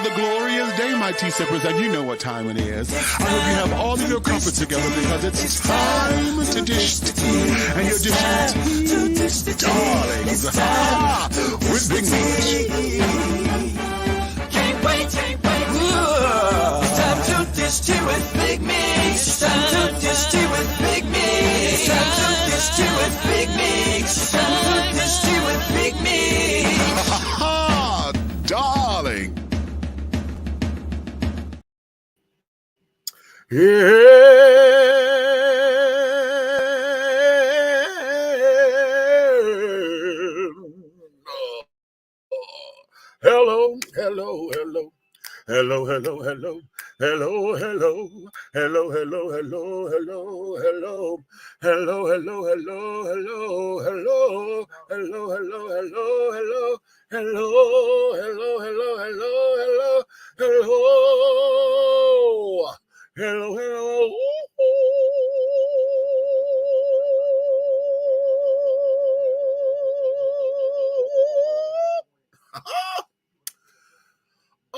another glorious day, my tea sippers, and you know what time it is. I hope you have all of your comforts together because it's time to dish tea. And you're dishing tea, darlings, with Big Meech. Can't wait. It's time to dish tea with Big Meech. It's time to dish tea with Big Meech. It's time to dish tea with Big Meech. It's time to dish tea with Big Meech. Darling. Hello. Hello.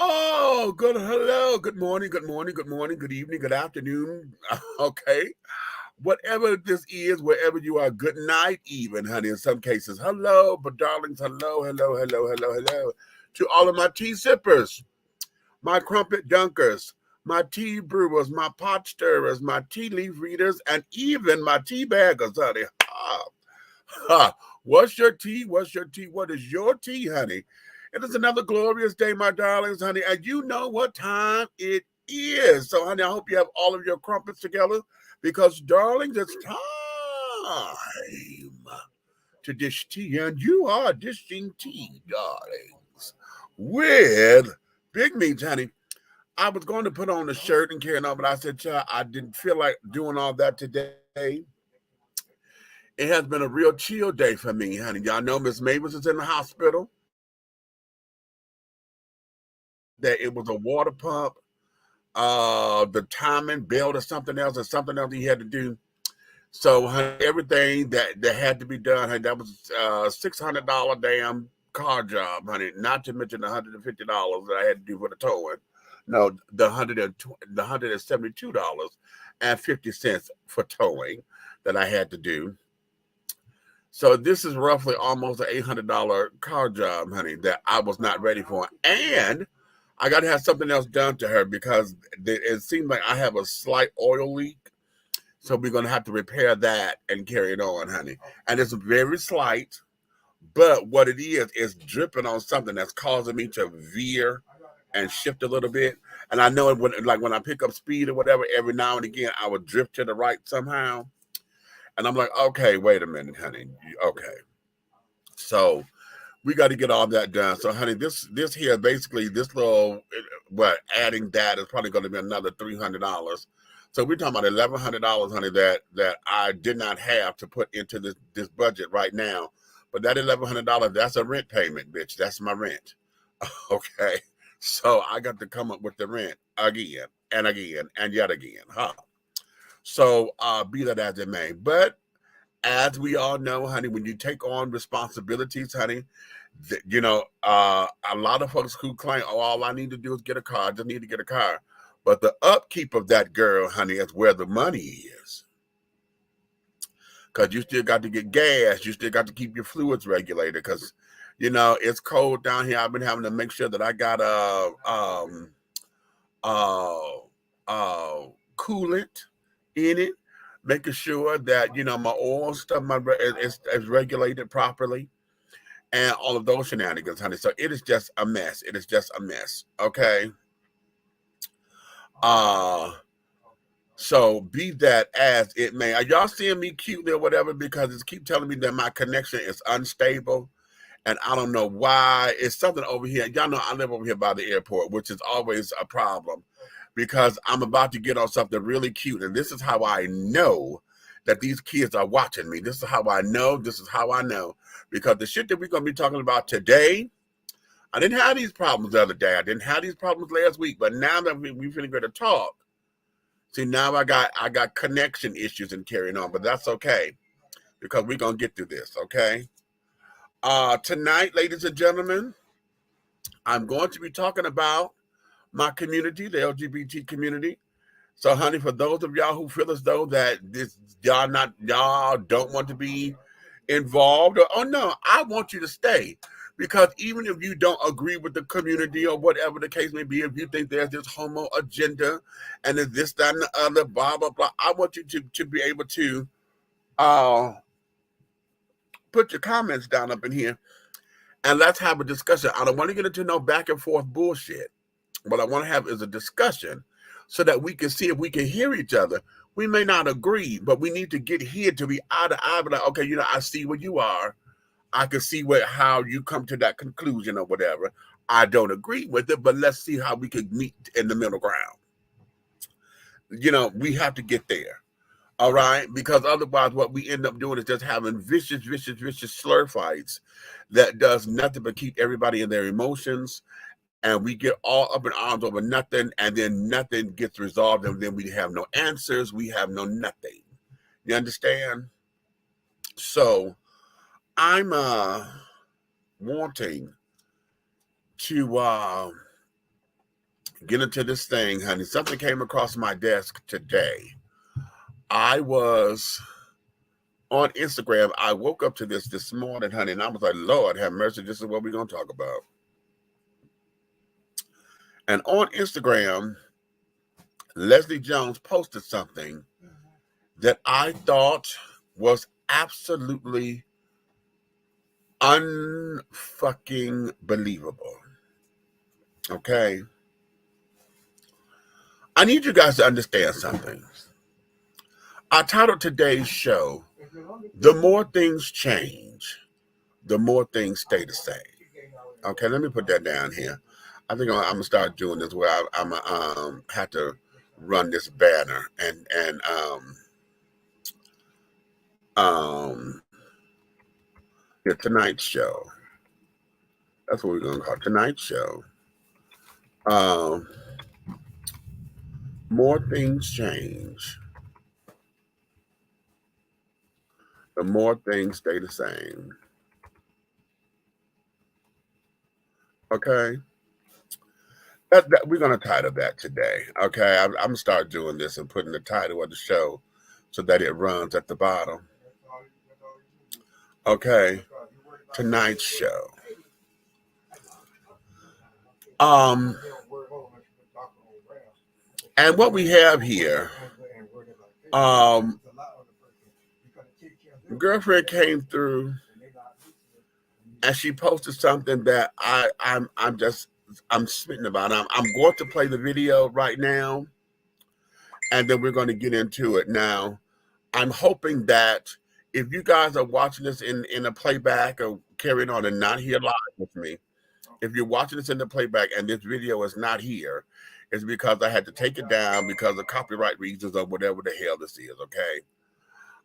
Oh, hello, good morning, good evening, good afternoon. Okay. Whatever this is, wherever you are, good night even, honey, in some cases. Hello, but darlings, hello. To all of my tea sippers, my crumpet dunkers, my tea brewers, my pot stirrers, my tea leaf readers, and even my tea baggers, honey. What's your tea? What is your tea, honey? It is another glorious day, my darlings, honey, and you know what time it is. So, honey, I hope you have all of your crumpets together because, darlings, it's time to dish tea, and you are dishing tea, darlings, with Big Meech, honey. I was going to put on a shirt and carry on, but I said, child, I didn't feel like doing all that today. It has been a real chill day for me, honey. Y'all know Miss Mavis is in the hospital. That it was a water pump, the timing belt or something else he had to do. So honey, everything that had to be done, honey, that was $600 damn car job, honey. Not to mention the $150 that I had to do for the towing. No, the $172.50 for towing that I had to do. So this is roughly almost an $800 car job, honey, that I was not ready for. And I got to have something else done to her because it seems like I have a slight oil leak. So we're going to have to repair that and carry it on, honey. And it's very slight, but what it is dripping on something that's causing me to veer and shift a little bit. And I know when I pick up speed or whatever, every now and again, I would drift to the right somehow. And I'm like, okay, wait a minute, honey. Okay. So we got to get all that done. So, honey, this here, basically, this little, adding that is probably going to be another $300. So we're talking about $1,100, honey, that I did not have to put into this budget right now. But that $1,100, that's a rent payment, bitch. That's my rent. Okay. So I got to come up with the rent again and yet again. So be that as it may. But as we all know, honey, when you take on responsibilities, honey, a lot of folks who claim, oh, all I need to do is get a car. I just need to get a car. But the upkeep of that girl, honey, is where the money is. Because you still got to get gas. You still got to keep your fluids regulated because, it's cold down here. I've been having to make sure that I got coolant in it, making sure that, my oil stuff is regulated properly. And all of those shenanigans, honey. So it is just a mess. Okay. So be that as it may. Are y'all seeing me cutely or whatever? Because it's keep telling me that my connection is unstable. And I don't know why. It's something over here. Y'all know I live over here by the airport, which is always a problem because I'm about to get on something really cute. And this is how I know that these kids are watching me. This is how I know. Because the shit that we're going to be talking about today, I didn't have these problems the other day. I didn't have these problems last week. But now that we're finna go to talk, see, now I got connection issues and carrying on. But that's okay because we're going to get through this, okay? Tonight, ladies and gentlemen, I'm going to be talking about my community, the LGBT community. So, honey, for those of y'all who feel as though that y'all don't want to be involved, or no, I want you to stay. Because even if you don't agree with the community or whatever the case may be, if you think there's this homo agenda and there's this, that, and the other, blah, blah, blah, I want you to be able to put your comments down up in here and let's have a discussion. I don't want to get into no back and forth bullshit. What I want to have is a discussion so that we can see if we can hear each other. We may not agree, but we need to get here to be eye to eye. But like, okay, I see where you are. I can see how you come to that conclusion or whatever. I don't agree with it, but let's see how we can meet in the middle ground. We have to get there. All right, because otherwise what we end up doing is just having vicious slur fights that does nothing but keep everybody in their emotions, and we get all up in arms over nothing, and then nothing gets resolved, and then we have no answers, we have no nothing. You understand? So I'm wanting to get into this thing, honey. Something came across my desk today. I was on Instagram. I woke up to this morning, honey, and I was like, Lord have mercy, this is what we're going to talk about. And on Instagram, Leslie Jones posted something that I thought was absolutely unfucking believable. Okay? I need you guys to understand something. I titled today's show, The More Things Change, the More Things Stay the Same. Okay, let me put that down here. I think I'm going to start doing this where I'm going to have to run this banner and the Tonight Show. That's what we're going to call it, Tonight Show. More things change. The more things stay the same. Okay? We're going to title that today. Okay? I'm going to start doing this and putting the title of the show so that it runs at the bottom. Okay? Tonight's show. And what we have here, girlfriend came through and she posted something that I'm smitten about. I'm going to play the video right now, and then we're going to get into it. Now, I'm hoping that if you guys are watching this in a playback or carrying on and not here live with me, if you're watching this in the playback and this video is not here, it's because I had to take it down because of copyright reasons or whatever the hell this is, okay?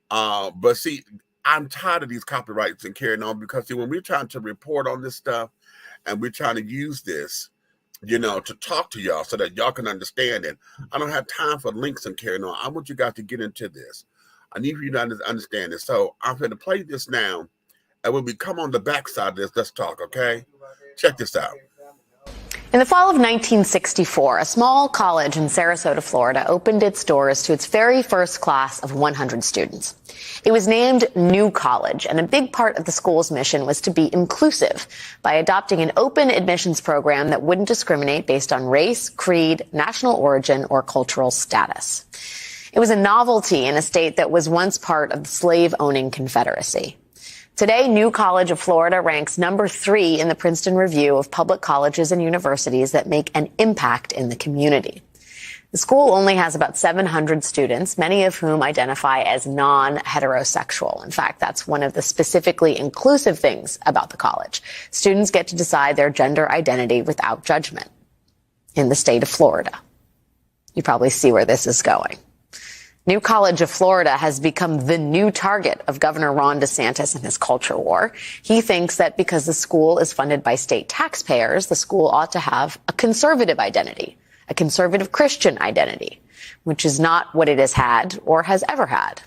But see, I'm tired of these copyrights and carrying on because see, when we're trying to report on this stuff and we're trying to use this, to talk to y'all so that y'all can understand it, I don't have time for links and carrying on. I want you guys to get into this. I need for you to understand this. So I'm going to play this now, and when we come on the backside of this, let's talk, okay? Check this out. In the fall of 1964, a small college in Sarasota, Florida, opened its doors to its very first class of 100 students. It was named New College, and a big part of the school's mission was to be inclusive by adopting an open admissions program that wouldn't discriminate based on race, creed, national origin, or cultural status. It was a novelty in a state that was once part of the slave-owning Confederacy. Today, New College of Florida ranks number 3 in the Princeton Review of public colleges and universities that make an impact in the community. The school only has about 700 students, many of whom identify as non-heterosexual. In fact, that's one of the specifically inclusive things about the college. Students get to decide their gender identity without judgment in the state of Florida. You probably see where this is going. New College of Florida has become the new target of Governor Ron DeSantis and his culture war. He thinks that because the school is funded by state taxpayers, the school ought to have a conservative identity, a conservative Christian identity, which is not what it has had or has ever had.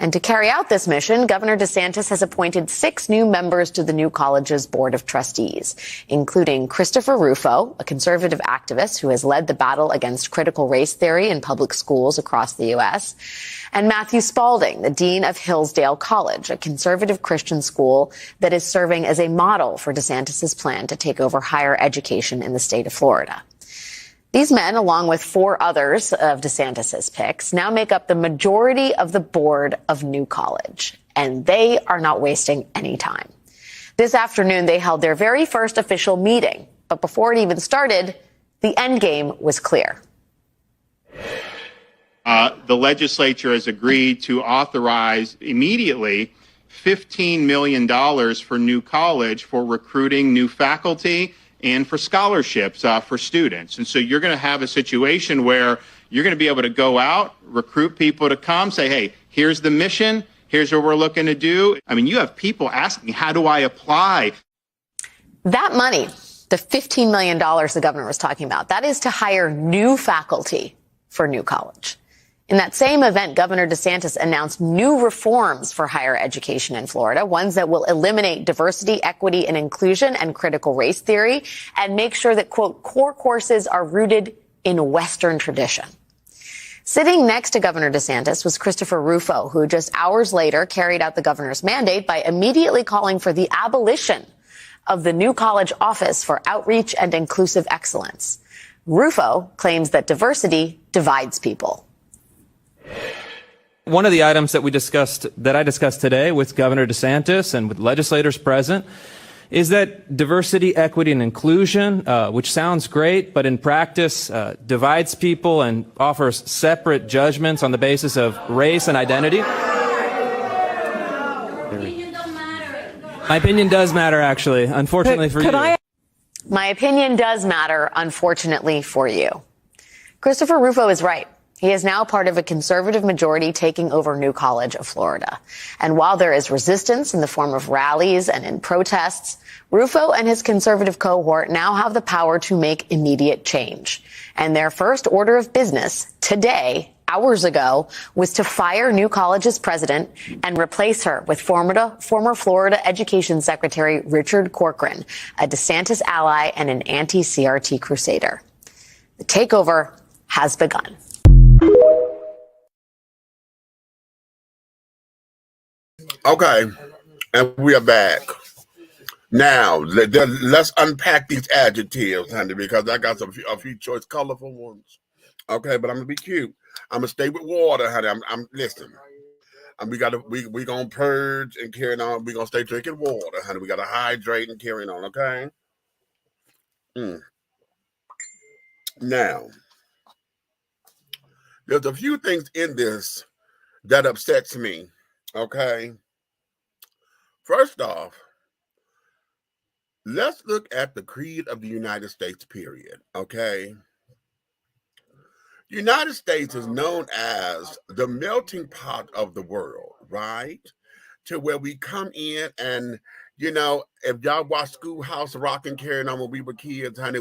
And to carry out this mission, Governor DeSantis has appointed 6 new members to the new college's board of trustees, including Christopher Rufo, a conservative activist who has led the battle against critical race theory in public schools across the U.S., and Matthew Spalding, the dean of Hillsdale College, a conservative Christian school that is serving as a model for DeSantis's plan to take over higher education in the state of Florida. These men, along with 4 others of DeSantis's picks, now make up the majority of the board of New College, and they are not wasting any time. This afternoon, they held their very first official meeting, but before it even started, the end game was clear. The legislature has agreed to authorize immediately $15 million for New College for recruiting new faculty and for scholarships for students. And so you're going to have a situation where you're going to be able to go out, recruit people to come, say, hey, here's the mission, here's what we're looking to do. I mean, you have people asking, how do I apply? That money, the $15 million the governor was talking about, that is to hire new faculty for New College. In that same event, Governor DeSantis announced new reforms for higher education in Florida, ones that will eliminate diversity, equity, and inclusion and critical race theory, and make sure that, quote, core courses are rooted in Western tradition. Sitting next to Governor DeSantis was Christopher Rufo, who just hours later carried out the governor's mandate by immediately calling for the abolition of the New College Office for Outreach and Inclusive Excellence. Rufo claims that diversity divides people. One of the items that I discussed today with Governor DeSantis and with legislators present is that diversity, equity, and inclusion, which sounds great, but in practice divides people and offers separate judgments on the basis of race and identity. My opinion does matter, actually, unfortunately for you. My opinion does matter, unfortunately for you. Christopher Rufo is right. He is now part of a conservative majority taking over New College of Florida. And while there is resistance in the form of rallies and in protests, Rufo and his conservative cohort now have the power to make immediate change. And their first order of business today, hours ago, was to fire New College's president and replace her with former Florida Education Secretary Richard Corcoran, a DeSantis ally and an anti-CRT crusader. The takeover has begun. Okay, and we are back. Now, let's unpack these adjectives, honey, because I got a few choice, colorful ones. Okay, but I'm gonna be cute. I'm gonna stay with water, honey. I'm listening. We gonna purge and carry on. We gonna stay drinking water, honey. We gotta hydrate and carry on. Okay. Now, there's a few things in this that upsets me. Okay. First off, let's look at the creed of the United States, period. Okay. The United States is known as the melting pot of the world, right? To where we come in and, you know, if y'all watch Schoolhouse Rock and carrying on when we were kids, honey,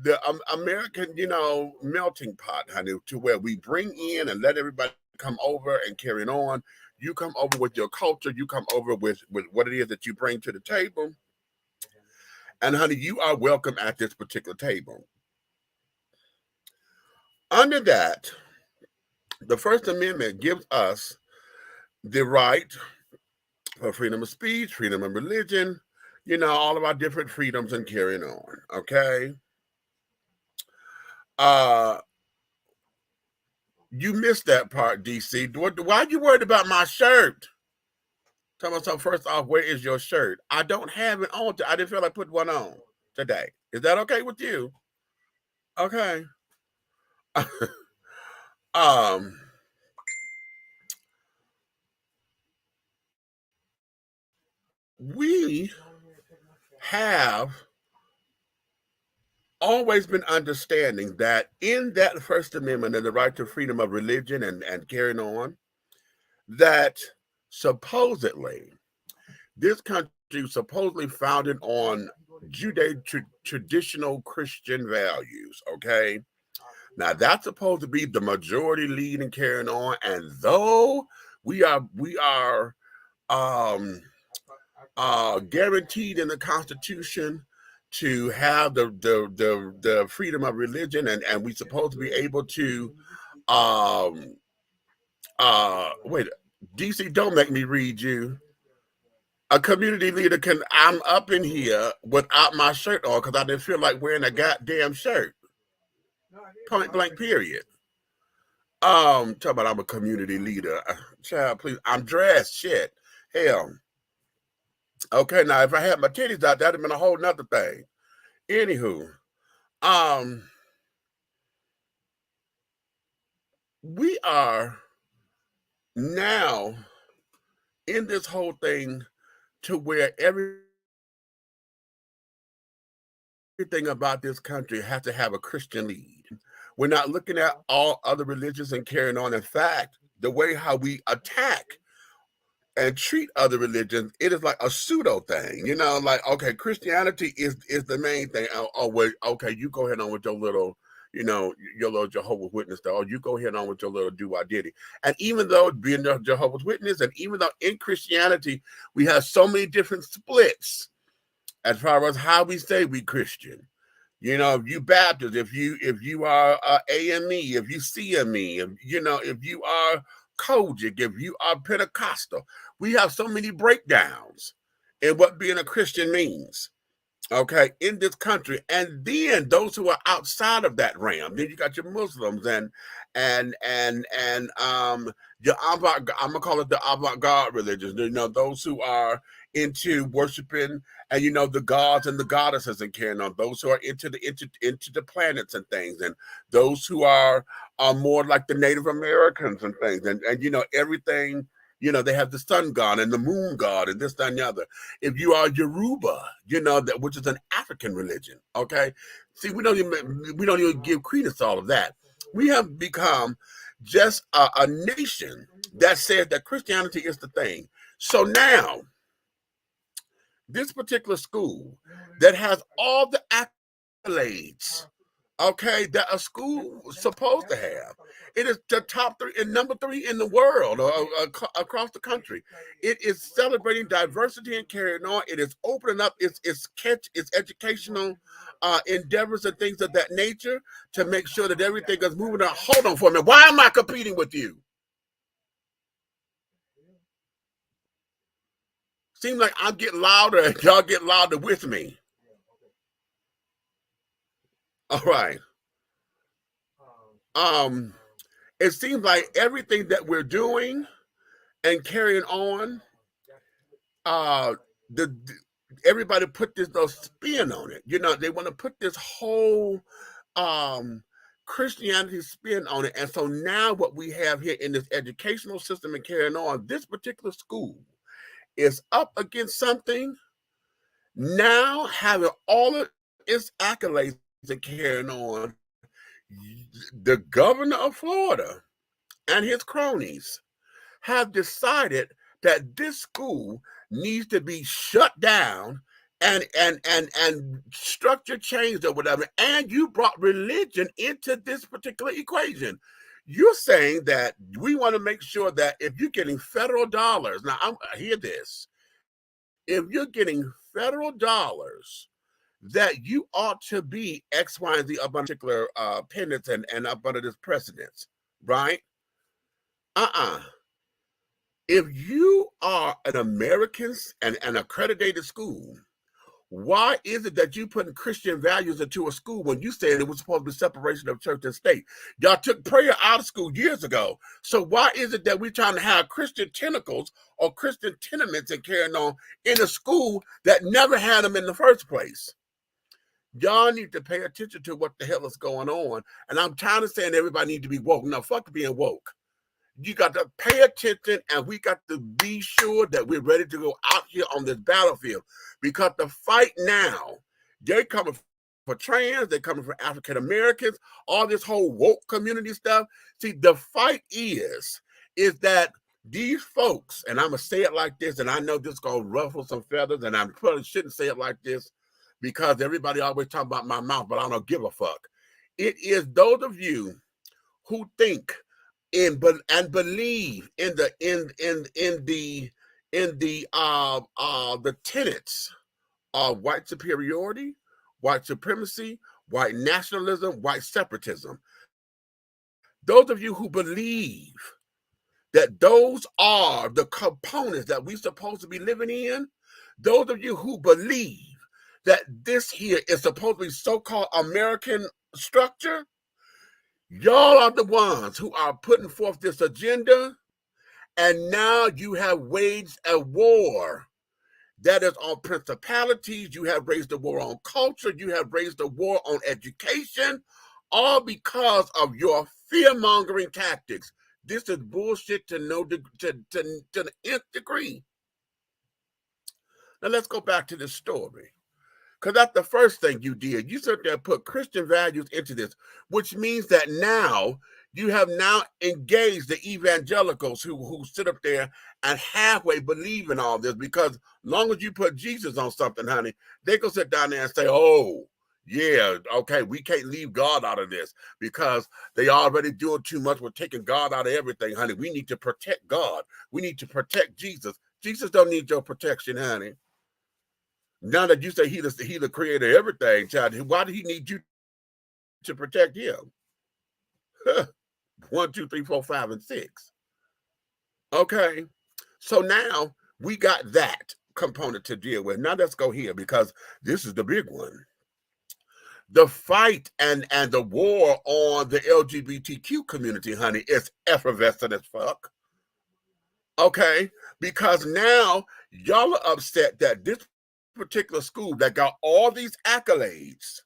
the American, you know, melting pot, honey, to where we bring in and let everybody come over and carrying on. You come over with your culture. You come over with what it is that you bring to the table. And honey, you are welcome at this particular table. Under that, the First Amendment gives us the right for freedom of speech, freedom of religion, you know, all of our different freedoms and carrying on, okay? You missed that part, DC. Why are you worried about my shirt? Tell myself, first off, where is your shirt? I don't have it on. I didn't feel like putting one on today. Is that okay with you? Okay. We have always been understanding that in that First Amendment and the right to freedom of religion and carrying on, that supposedly this country was supposedly founded on traditional Christian values, okay? Now, that's supposed to be the majority lead and carrying on, and though We are guaranteed in the Constitution to have the freedom of religion, and we're supposed to be able to wait, DC, don't make me read you. A community leader can, I'm up in here without my shirt on because I didn't feel like wearing a goddamn shirt. Point blank period. Talk about I'm a community leader. Child, please, I'm dressed, shit. Hell. Okay, now if I had my titties out, that'd have been a whole nother thing. Anywho, we are now in this whole thing to where everything about this country has to have a Christian lead. We're not looking at all other religions and carrying on. In fact, the way how we attack and treat other religions, it is like a pseudo thing, you know, like, okay, Christianity is the main thing. Oh, wait, okay, you go ahead on with your little, you know, your little Jehovah's Witness stuff. Oh, you go ahead on with your little do-I-diddy. And even though being a Jehovah's Witness, and even though in Christianity, we have so many different splits as far as how we say we Christian. You know, if you Baptist, if you are AME, if you CME, if you are Kojic, if you are Pentecostal, we have so many breakdowns in what being a Christian means, okay, in this country. And then those who are outside of that realm, then you got your Muslims and your I'm gonna call it the avant-garde religions, you know, those who are into worshiping and, you know, the gods and the goddesses and carrying on, those who are into the planets and things, and those who are more like the Native Americans and things, and you know, everything, you know, they have the sun god and the moon god and this, that, and the other. If you are Yoruba, you know, that, which is an African religion, okay? See, we don't even give credence to all of that. We have become just a nation that says that Christianity is the thing. So now, this particular school that has all the accolades, okay, that a school is supposed to have. It is the top 3 and number 3 in the world, across the country. It is celebrating diversity and carrying on. It is opening up its educational endeavors and things of that nature to make sure that everything is moving on. Hold on for a minute. Why am I competing with you? Seems like I'm getting louder and y'all get louder with me. All right. It seems like everything that we're doing and carrying on, everybody put this little spin on it. You know, they want to put this whole Christianity spin on it. And so now what we have here in this educational system and carrying on, this particular school is up against something now, having all of its accolades and carrying on. The governor of Florida and his cronies have decided that this school needs to be shut down and structure changed or whatever. And you brought religion into this particular equation. You're saying that we want to make sure that if you're getting federal dollars, now hear this, if you're getting federal dollars, that you ought to be X, Y, and Z up on particular pendants and up under this precedence, right? If you are an American and an accredited school, why is it that you putting Christian values into a school when you said it was supposed to be separation of church and state? Y'all took prayer out of school years ago. So why is it that we're trying to have Christian tentacles or Christian tenements and carrying on in a school that never had them in the first place? Y'all need to pay attention to what the hell is going on. And I'm tired of saying everybody needs to be woke. No, fuck being woke. You got to pay attention, and we got to be sure that we're ready to go out here on this battlefield, because the fight now, they're coming for trans, they're coming for African Americans, all this whole woke community stuff. See, the fight is that these folks, and I'm going to say it like this, and I know this is going to ruffle some feathers, and I probably shouldn't say it like this because everybody always talk about my mouth, but I don't give a fuck. It is those of you who think and believe in the tenets of white superiority, white supremacy, white nationalism, white separatism. Those of you who believe that those are the components that we're supposed to be living in, those of you who believe that this here is supposed to be so-called American structure, y'all are the ones who are putting forth this agenda, and now you have waged a war that is on principalities. You have raised a war on culture. You have raised a war on education, all because of your fear-mongering tactics. This is bullshit to the nth degree. Now let's go back to this story. Because that's the first thing you did. You sit there and put Christian values into this, which means that now you have now engaged the evangelicals who sit up there and halfway believe in all this, because long as you put Jesus on something, honey, they go sit down there and say, oh, yeah, okay, we can't leave God out of this because they already doing too much. We're taking God out of everything, honey. We need to protect God. We need to protect Jesus. Jesus don't need your protection, honey. Now that you say he the creator of everything, child, why do he need you to protect him? 1, 2, 3, 4, 5, and 6. Okay, so now we got that component to deal with. Now let's go here, because this is the big one. The fight and the war on the LGBTQ community, honey, is effervescent as fuck. Okay, because now y'all are upset that this particular school that got all these accolades,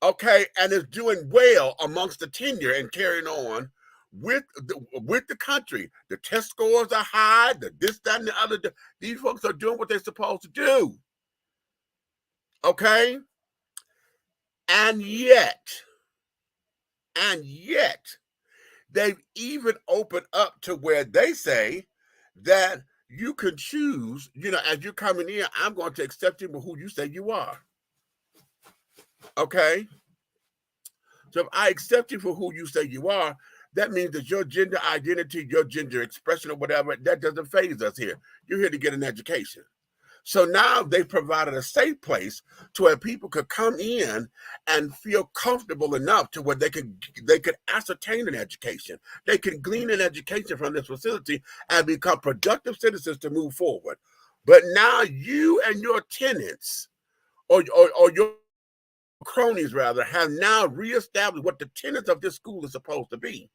okay, and is doing well amongst the tenure and carrying on with the country. The test scores are high, the this, that, and the other. These folks are doing what they're supposed to do. Okay? And yet, they've even opened up to where they say that you can choose, as you're coming in, I'm going to accept you for who you say you are. Okay? So if I accept you for who you say you are, that means that your gender identity, your gender expression or whatever, that doesn't faze us here. You're here to get an education. So now they've provided a safe place to where people could come in and feel comfortable enough to where they could ascertain an education. They can glean an education from this facility and become productive citizens to move forward. But now you and your tenants, or your cronies rather, have now reestablished what the tenets of this school is supposed to be.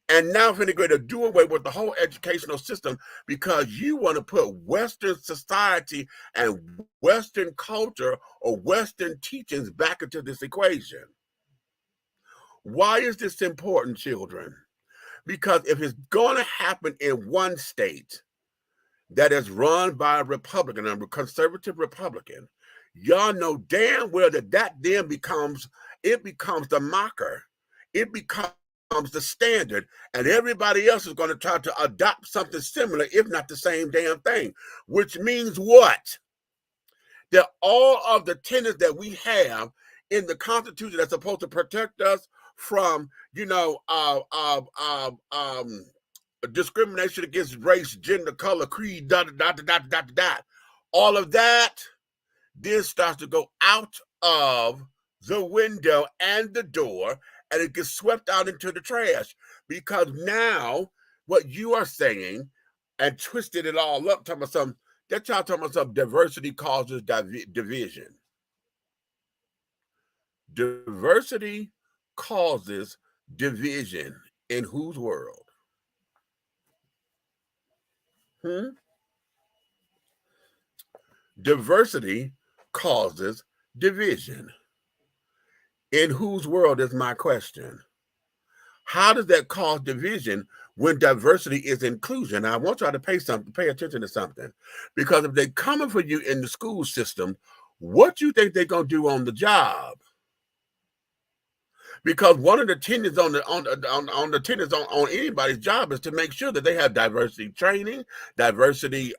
And now we're going to do away with the whole educational system because you want to put Western society and Western culture or Western teachings back into this equation. Why is this important, children? Because if it's going to happen in one state that is run by a Republican, a conservative Republican, y'all know damn well that then becomes the marker. It becomes the standard, and everybody else is going to try to adopt something similar, if not the same damn thing, which means what? That all of the tenets that we have in the Constitution that's supposed to protect us from, discrimination against race, gender, color, creed, all of that then starts to go out of the window and the door, and it gets swept out into the trash, because now what you are saying and twisted it all up, talking about some diversity causes division. Diversity causes division in whose world? Diversity causes division. In whose world is my question? How does that cause division when diversity is inclusion? Now, I want y'all to pay attention to something, because if they're coming for you in the school system, what you think they're gonna do on the job? Because one of the tenets on anybody's job is to make sure that they have diversity training, diversity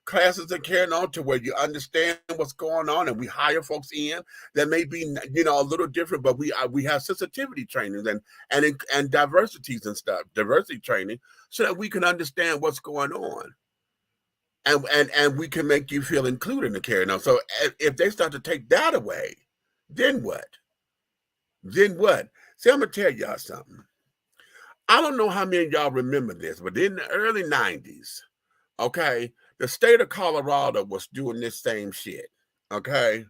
classes are carrying on to where you understand what's going on, and we hire folks in that may be, you know, a little different, but we have sensitivity trainings and diversities and stuff, diversity training, so that we can understand what's going on. And we can make you feel included in the carrying on. So if they start to take that away, then what? Then what? See, I'm gonna tell y'all something. I don't know how many of y'all remember this, but in the early 90s, okay, the state of Colorado was doing this same shit. Okay.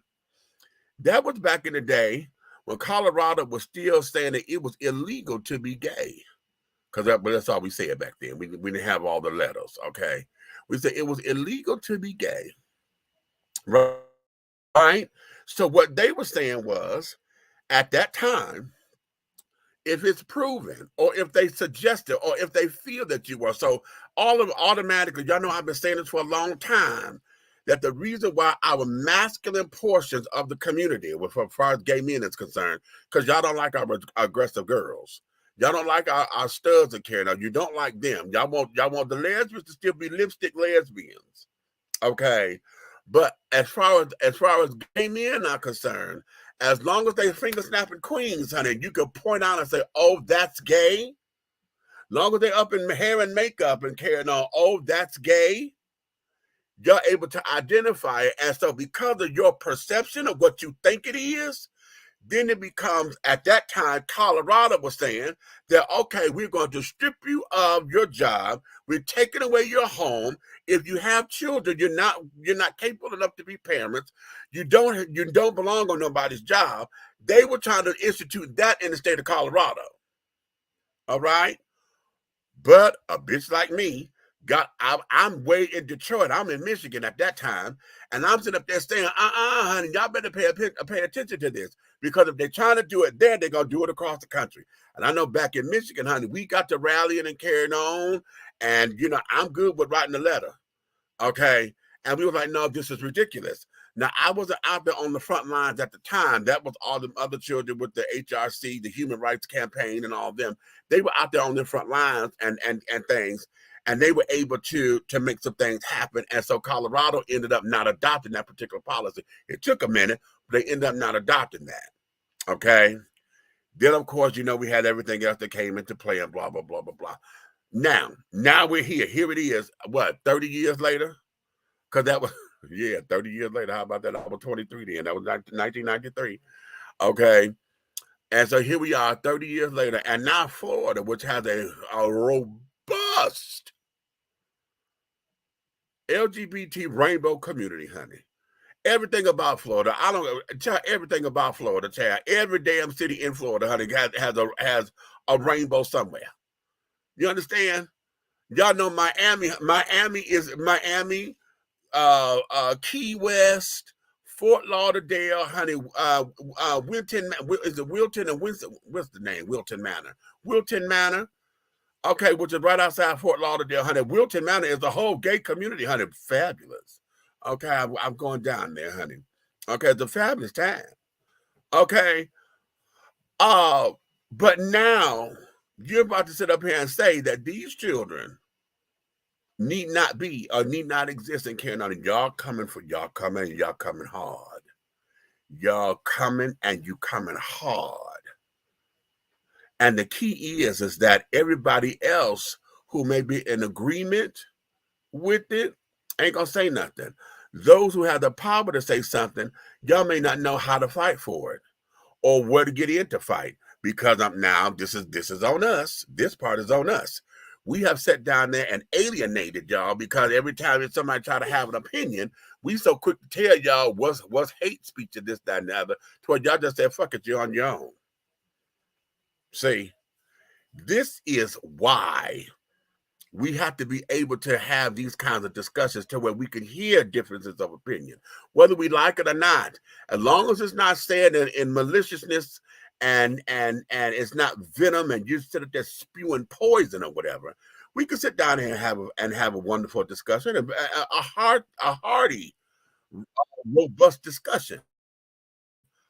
That was back in the day when Colorado was still saying that it was illegal to be gay. Because that's all we said back then. We didn't have all the letters, okay? We said it was illegal to be gay, right? So what they were saying was, at that time, if it's proven, or if they suggest it, or if they feel that you are, so all of automatically, y'all know I've been saying this for a long time, that the reason why our masculine portions of the community, as far as gay men is concerned, because y'all don't like our aggressive girls. Y'all don't like our studs are carrying on. You don't like them. Y'all want the lesbians to still be lipstick lesbians. Okay. But as far as gay men are concerned, as long as they finger snapping queens, honey, you can point out and say, oh, that's gay. Long as they're up in hair and makeup and carrying on, oh, that's gay. You're able to identify it. And so because of your perception of what you think it is, then it becomes, at that time, Colorado was saying that, okay, we're going to strip you of your job. We're taking away your home. If you have children, you're not capable enough to be parents. You don't belong on nobody's job. They were trying to institute that in the state of Colorado. All right? But a bitch like me, I'm way in Detroit. I'm in Michigan at that time. And I'm sitting up there saying, honey, y'all better pay attention to this. Because if they're trying to do it there, they're going to do it across the country. And I know back in Michigan, honey, we got to rallying and carrying on. And, you know, I'm good with writing a letter. Okay. And we were like, no, this is ridiculous. Now, I wasn't out there on the front lines at the time. That was all the other children with the HRC, the Human Rights Campaign, and all of them. They were out there on the front lines and things. And they were able to make some things happen. And so Colorado ended up not adopting that particular policy. It took a minute, but they ended up not adopting that. Okay. Then, of course, you know, we had everything else that came into play and blah, blah, blah, blah, blah. Now we're here. Here it is. What, 30 years later? Because that was, 30 years later. How about that? I was 23 then. That was 1993. Okay. And so here we are 30 years later. And now Florida, which has a robust LGBT rainbow community, honey. Everything about Florida, I don't tell everything about Florida, child. Every damn city in Florida, honey, has a rainbow somewhere. You understand? Y'all know Miami is Key West, Fort Lauderdale, honey, Wilton, is it Wilton and Winston? What's the name? Wilton Manor. Okay, which is right outside Fort Lauderdale, honey. Wilton Manor is a whole gay community, honey. Fabulous. Okay, I'm going down there, honey. Okay, it's a fabulous time. Okay. But now you're about to sit up here and say that these children need not be or need not exist in carrying on. Y'all coming hard. Y'all coming and you coming hard. And the key is that everybody else who may be in agreement with it ain't gonna say nothing. Those who have the power to say something, y'all may not know how to fight for it or where to get in to fight, because this is on us. This part is on us. We have sat down there and alienated y'all, because every time somebody try to have an opinion, we so quick to tell y'all what's hate speech and this, that, and the other, to where y'all just say, fuck it, you're on your own. See, this is why we have to be able to have these kinds of discussions to where we can hear differences of opinion, whether we like it or not. As long as it's not said in maliciousness and it's not venom and you sit up there spewing poison or whatever, we can sit down here and have a wonderful discussion, a hearty, robust discussion.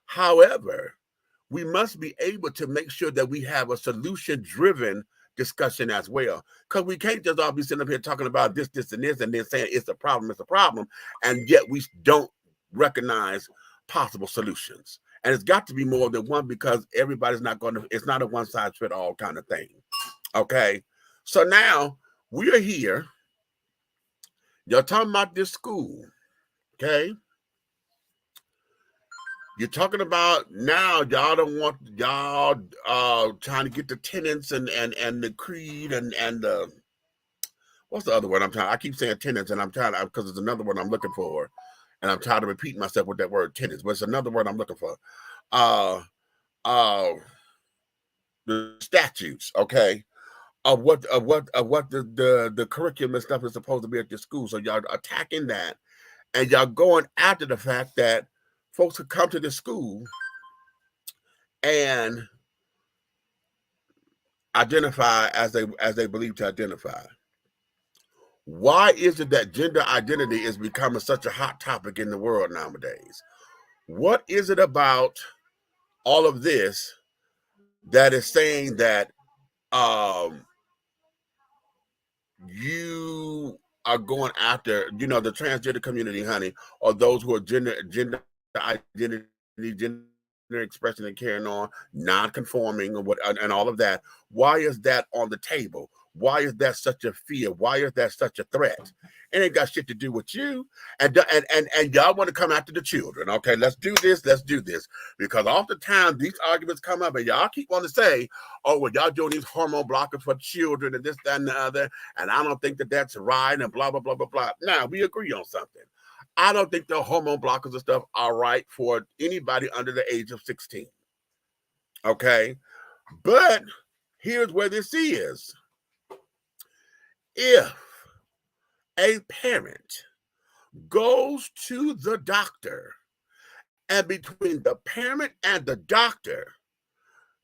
However, we must be able to make sure that we have a solution-driven discussion as well. Because we can't just all be sitting up here talking about this, and this, and then saying it's a problem, and yet we don't recognize possible solutions. And it's got to be more than one, because everybody's not going to, it's not a one size fit all kind of thing. Okay. So now we are here. Y'all talking about this school. Okay. You're talking about now y'all don't want, y'all trying to get the tenants and the creed and the, what's the other word I'm trying, I keep saying tenants and I'm trying to, because there's another word I'm looking for. And I'm tired of repeating myself with that word tenants, but it's another word I'm looking for. The statutes, okay, of what the curriculum and stuff is supposed to be at the school. So y'all attacking that, and y'all going after the fact that folks could come to the school and identify as they believe to identify. Why is it that gender identity is becoming such a hot topic in the world nowadays? What is it about all of this that is saying that you are going after, the transgender community, honey, or those who are gender identity, gender expression and carrying on, non-conforming, and all of that? Why is that on the table? Why is that such a fear? Why is that such a threat? It ain't got shit to do with you. And y'all want to come after the children. Okay, let's do this. Because oftentimes these arguments come up and y'all keep wanting to say, oh, well, y'all doing these hormone blockers for children and this, that, and the other. And I don't think that that's right and blah, blah, blah, blah, blah. Now, we agree on something. I don't think the hormone blockers and stuff are right for anybody under the age of 16. Okay? But here's where this is. If a parent goes to the doctor, and between the parent and the doctor,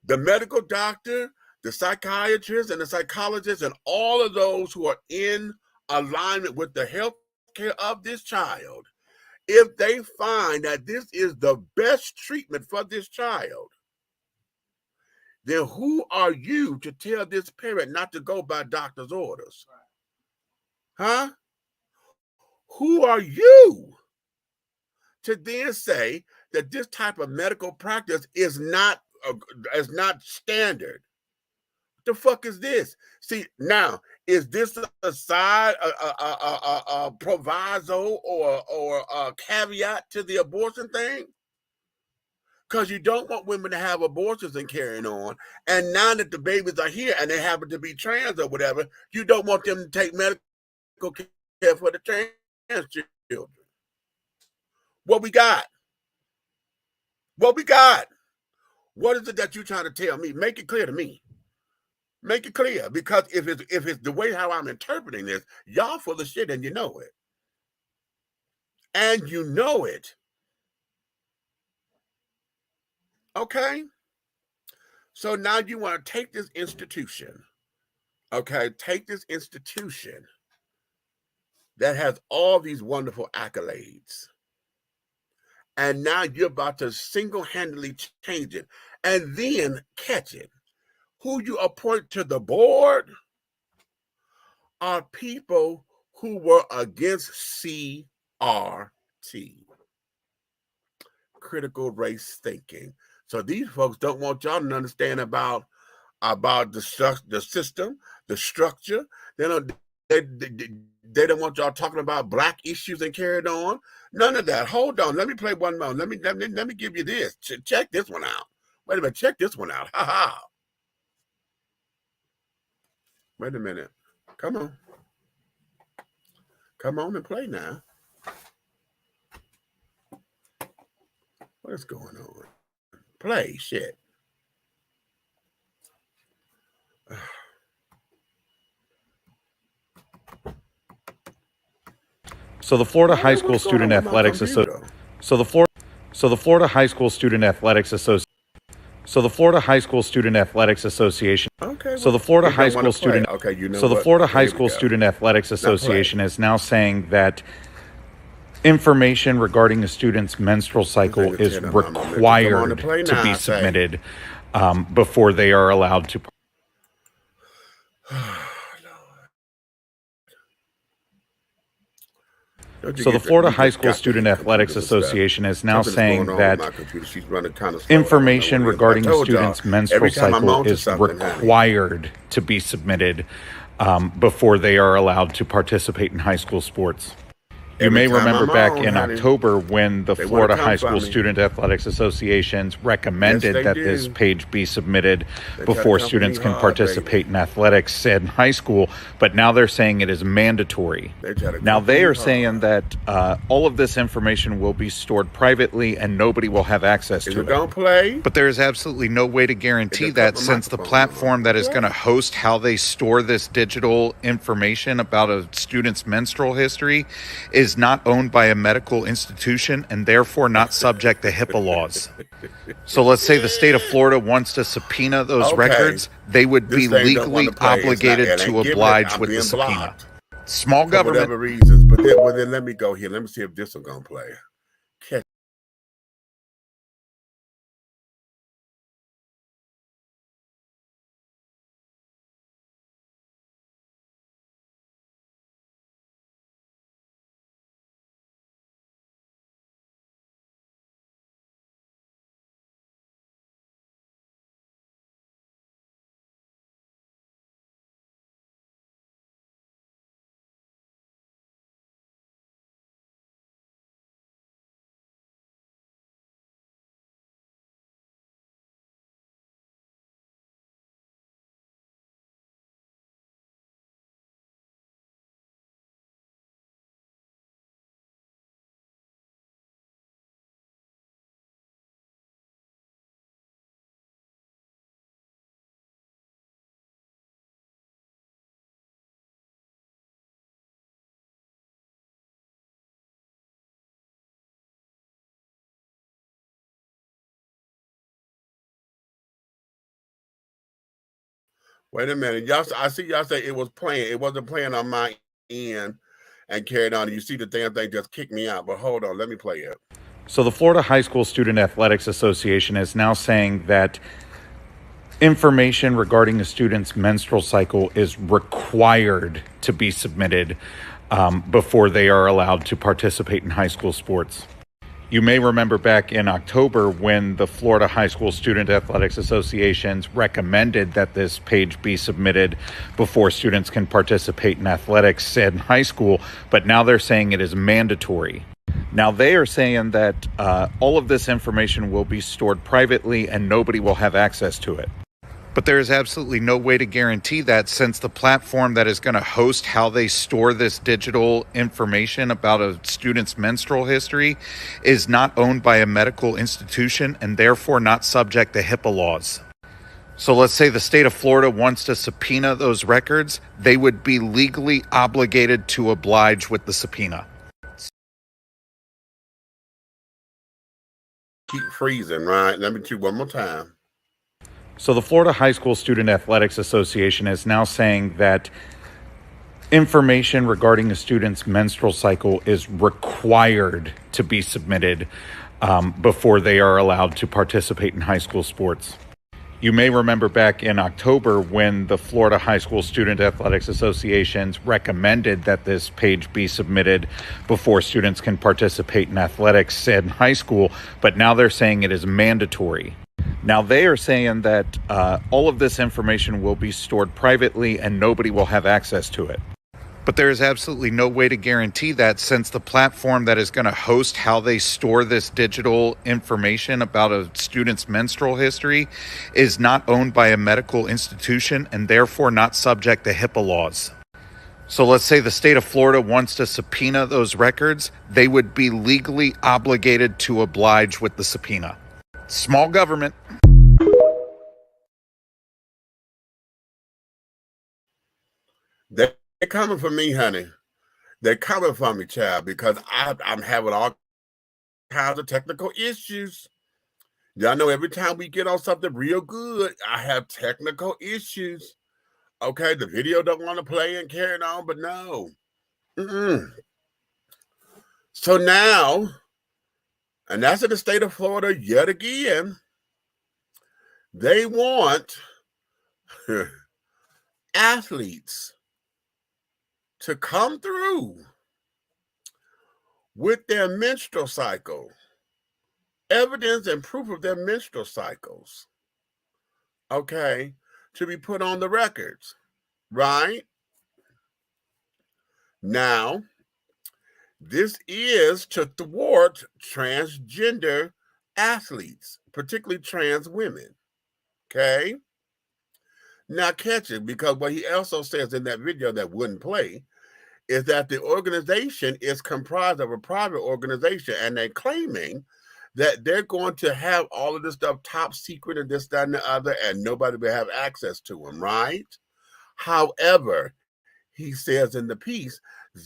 the medical doctor, the psychiatrist and the psychologist, and all of those who are in alignment with the health care of this child, if they find that this is the best treatment for this child, then who are you to tell this parent not to go by doctor's orders? Huh? Who are you to then say that this type of medical practice is not standard? What the fuck is this? See, now, is this a side, a proviso or a caveat to the abortion thing? Because you don't want women to have abortions and carrying on. And now that the babies are here and they happen to be trans or whatever, you don't want them to take medical care for the trans children. What we got? What is it that you're trying to tell me? Make it clear to me. Make it clear, because if it's the way how I'm interpreting this, y'all full of shit and you know it. And you know it. Okay? So now you want to take this institution, okay? Take this institution that has all these wonderful accolades, and now you're about to single-handedly change it and then catch it. Who you appoint to the board are people who were against CRT, critical race thinking. So these folks don't want y'all to understand about the system, the structure. They don't want y'all talking about Black issues and carrying on. None of that. Hold on. Let me play one more. Let me give you this. Check this one out. Wait a minute. Check this one out. Ha ha. Wait a minute. Come on. Come on and play now. What is going on? Play shit. So the Florida High School Student Athletics Association. So the Florida High School Student Athletics Association. So the Florida High School Student Athletics Association. Okay. So the Florida High School Student. Okay, you know. So the Florida High School Student Athletics Association is now saying that information regarding a student's menstrual cycle is required to be submitted before they are allowed to. Don't you So the get Florida you High just School got the Student Athletics computers and stuff. Association is now Something's saying going on that with my computer. She's running kind of slow. I don't know information what it is. regarding I a told y'all, student's menstrual every time I'm cycle onto is something, honey. required to be submitted before they are allowed to participate in high school sports. You Every may time remember I'm back on, in honey, October when the they wanna Florida come High for School me. Student Athletics Associations recommended they that do. this page be submitted They try to before come for students me can hard, participate in athletics in high school, but now they're saying it is mandatory. They try to Now come for they me are hard. saying that all of this information will be stored privately and nobody will have access Is to it it. gonna play? But there is absolutely no way to guarantee It just that cut my since the microphone off. platform that is going to host how they store this digital information about a student's menstrual history is not owned by a medical institution and therefore not subject to HIPAA laws. So let's say the state of Florida wants to subpoena those Okay. records, they would This be thing don't legally wanna play. It's not- obligated it ain't to giving it. oblige I'm with the being subpoena. blocked Small for government. whatever reasons. But then let me go here. Let me see if this is gonna play. Catch. Wait a minute. I see y'all say it was playing. It wasn't playing on my end and carried on. You see the damn thing just kicked me out. But hold on, let me play it. So the Florida High School Student Athletics Association is now saying that information regarding a student's menstrual cycle is required to be submitted before they are allowed to participate in high school sports. You may remember back in October when the Florida High School Student Athletics Associations recommended that this page be submitted before students can participate in athletics in high school, but now they're saying it is mandatory. Now they are saying that all of this information will be stored privately and nobody will have access to it. But there is absolutely no way to guarantee that since the platform that is going to host how they store this digital information about a student's menstrual history is not owned by a medical institution and therefore not subject to HIPAA laws. So let's say the state of Florida wants to subpoena those records, they would be legally obligated to oblige with the subpoena. Keep freezing, right? Let me do one more time. So the Florida High School Student Athletics Association is now saying that information regarding a student's menstrual cycle is required to be submitted before they are allowed to participate in high school sports. You may remember back in October when the Florida High School Student Athletics Associations recommended that this page be submitted before students can participate in athletics in high school, but now they're saying it is mandatory. Now they are saying that all of this information will be stored privately and nobody will have access to it. But there is absolutely no way to guarantee that since the platform that is going to host how they store this digital information about a student's menstrual history is not owned by a medical institution and therefore not subject to HIPAA laws. So let's say the state of Florida wants to subpoena those records, they would be legally obligated to oblige with the subpoena. Small government. They're coming for me, honey. They're coming for me, child, because I'm having all kinds of technical issues. Y'all know every time we get on something real good, I have technical issues. Okay, the video don't want to play and carry it on, but no. So now, and that's in the state of Florida yet again, they want athletes to come through with their menstrual cycle, evidence and proof of their menstrual cycles, okay, to be put on the records, right? Now, this is to thwart transgender athletes, particularly trans women, okay? Now catch it, because what he also says in that video that wouldn't play is that the organization is comprised of a private organization, and they're claiming that they're going to have all of this stuff top secret and this, that, and the other, and nobody will have access to them, right? However, he says in the piece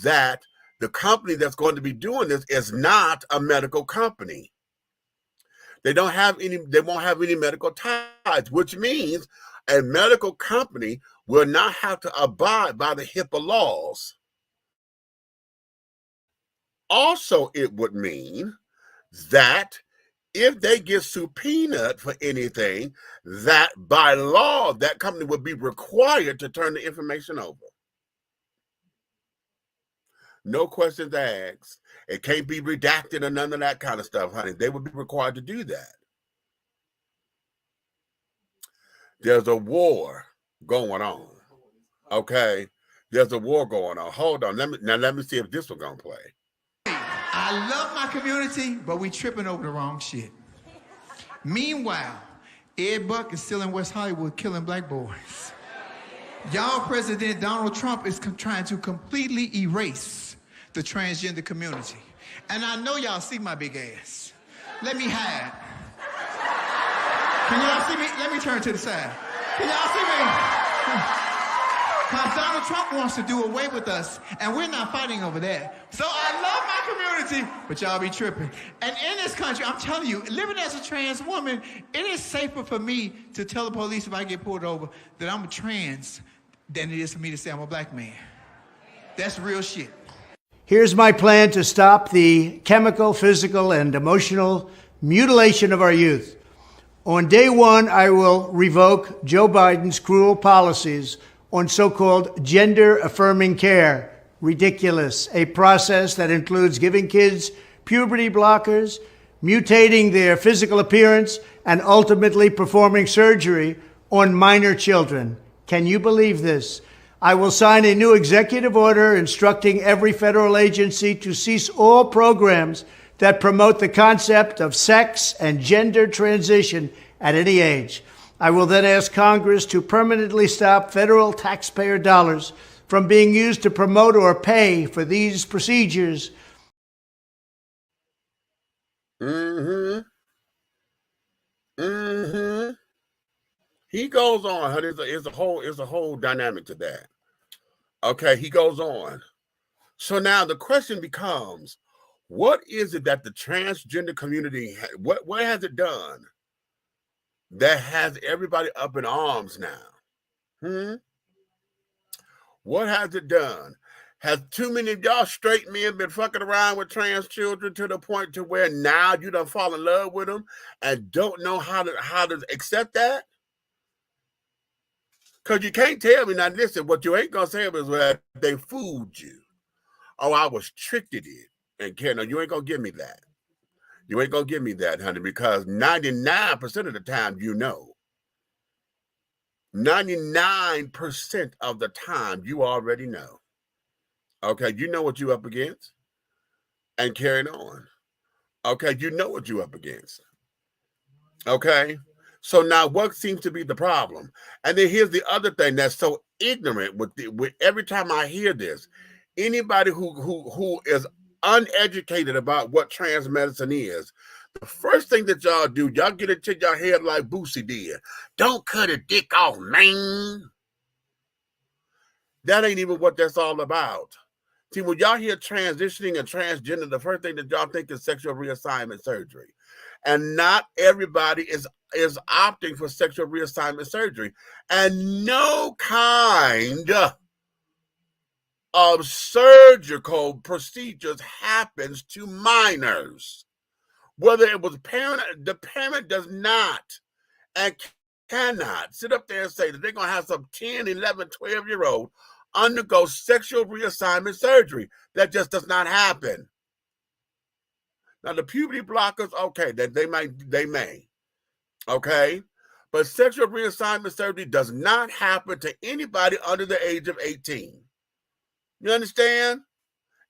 that the company that's going to be doing this is not a medical company. They won't have any medical ties, which means a medical company will not have to abide by the HIPAA laws. Also, it would mean that if they get subpoenaed for anything, that by law, that company would be required to turn the information over. No questions asked. It can't be redacted or none of that kind of stuff, honey. They would be required to do that. There's a war going on. Okay? There's a war going on. Hold on. Let me see if this one's going to play. I love my community, but we tripping over the wrong shit. Meanwhile, Ed Buck is still in West Hollywood killing black boys. Y'all President Donald Trump is trying to completely erase the transgender community. And I know y'all see my big ass. Let me hide. Can y'all see me? Let me turn to the side. Can y'all see me? Because Donald Trump wants to do away with us, and we're not fighting over that. So I love my community, but y'all be tripping. And in this country, I'm telling you, living as a trans woman, it is safer for me to tell the police if I get pulled over that I'm a trans than it is for me to say I'm a black man. That's real shit. Here's my plan to stop the chemical, physical, and emotional mutilation of our youth. On day one, I will revoke Joe Biden's cruel policies on so-called gender-affirming care. Ridiculous. A process that includes giving kids puberty blockers, mutating their physical appearance, and ultimately performing surgery on minor children. Can you believe this? I will sign a new executive order instructing every federal agency to cease all programs that promote the concept of sex and gender transition at any age. I will then ask Congress to permanently stop federal taxpayer dollars from being used to promote or pay for these procedures. He goes on, honey. It's a whole dynamic to that. Okay, he goes on. So now the question becomes, what is it that the transgender community, what has it done that has everybody up in arms now? What has it done? Has too many of y'all straight men been fucking around with trans children to the point to where now you done fall in love with them and don't know how to accept that? Because you can't tell me, now listen, what you ain't going to say is that they fooled you. Oh, I was tricked in it. And Karen, no, you ain't going to give me that. You ain't going to give me that, honey, because 99% of the time, you know. 99% of the time, you already know. Okay, you know what you up against. And carrying on. Okay, you know what you up against. Okay? So now what seems to be the problem? And then here's the other thing that's so ignorant with every time I hear this. Anybody who is uneducated about what trans medicine is, the first thing that y'all do, y'all get it to your head like Boosie did. Don't cut a dick off, man. That ain't even what that's all about. See, when y'all hear transitioning and transgender, the first thing that y'all think is sexual reassignment surgery. And not everybody is opting for sexual reassignment surgery. And no kind of surgical procedures happens to minors. Whether it was the parent does not and cannot sit up there and say that they're going to have some 10, 11, 12-year-old undergo sexual reassignment surgery. That just does not happen. Now the puberty blockers, okay, that they may, okay, but sexual reassignment surgery does not happen to anybody under the age of 18. You understand?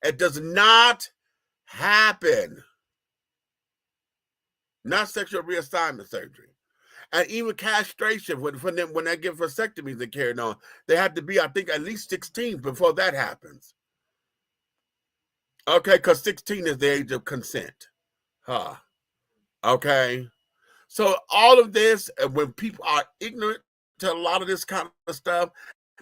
It does not happen. Not sexual reassignment surgery. And even castration, when they get vasectomies and carried on, they have to be, I think, at least 16 before that happens. Okay, because 16 is the age of consent. Okay. So all of this, when people are ignorant to a lot of this kind of stuff,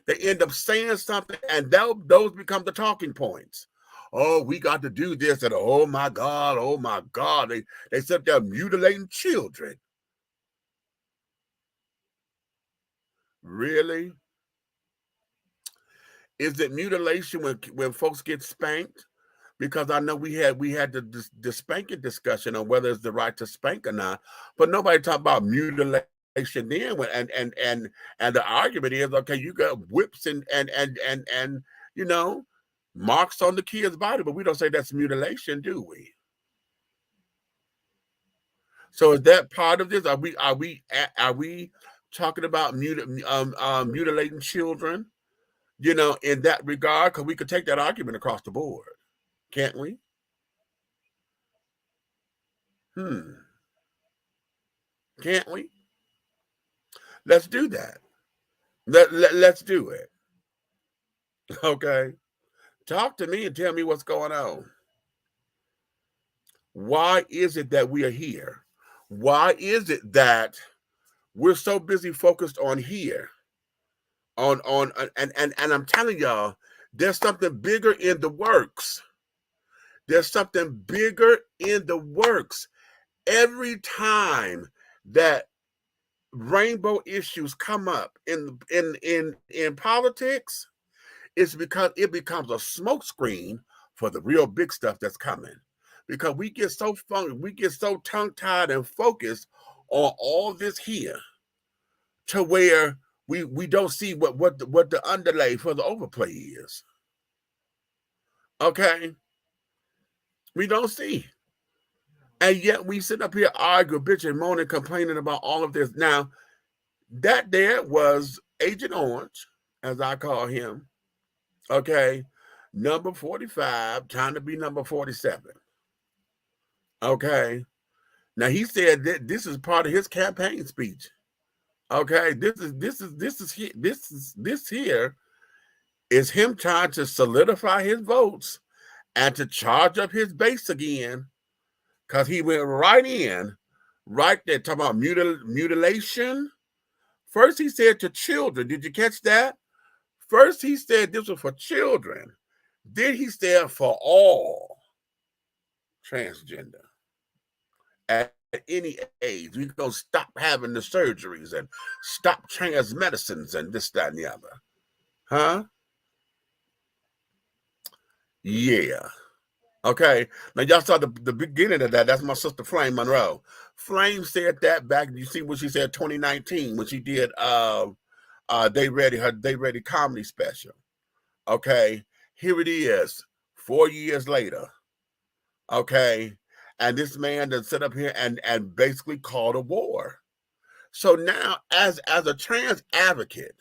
they end up saying something, and those become the talking points. Oh, we got to do this, and oh my God, they sit there mutilating children. Really? Is it mutilation when folks get spanked? Because I know we had the spanking discussion on whether it's the right to spank or not, but nobody talked about mutilation then. And the argument is, okay, you got whips and you know, marks on the kid's body, but we don't say that's mutilation, do we? So is that part of this? Are we talking about mutilating children? You know, in that regard, because we could take that argument across the board, can't we? Can't we? Let's do that. Let's do it. Okay. Talk to me and tell me what's going on. Why is it that we are here? Why is it that we're so busy focused on here? And I'm telling y'all, there's something bigger in the works. There's something bigger in the works. Every time that rainbow issues come up in politics, it's because it becomes a smokescreen for the real big stuff that's coming. Because we get so tongue-tied and focused on all this here, to where we don't see what the underlay for the overplay is. Okay, we don't see, and yet we sit up here arguing, bitching, moaning, complaining about all of this. Now, that there was Agent Orange, as I call him. Okay, number 45, trying to be number 47. Okay, now he said that this is part of his campaign speech. Okay, this here is him trying to solidify his votes and to charge up his base again, because he went right there talking about mutilation. First he said to children. Did you catch that? First he said this was for children. Then he said for all transgender. At any age, we're going to stop having the surgeries and stop trans medicines and this, that, and the other. Huh? Yeah. Okay. Now, y'all saw the beginning of that. That's my sister, Flame Monroe. Flame said that back, you see what she said, 2019, when she did They Ready comedy special. Okay. Here it is, 4 years later. Okay. And this man that set up here and basically called a war. So now, as a trans advocate,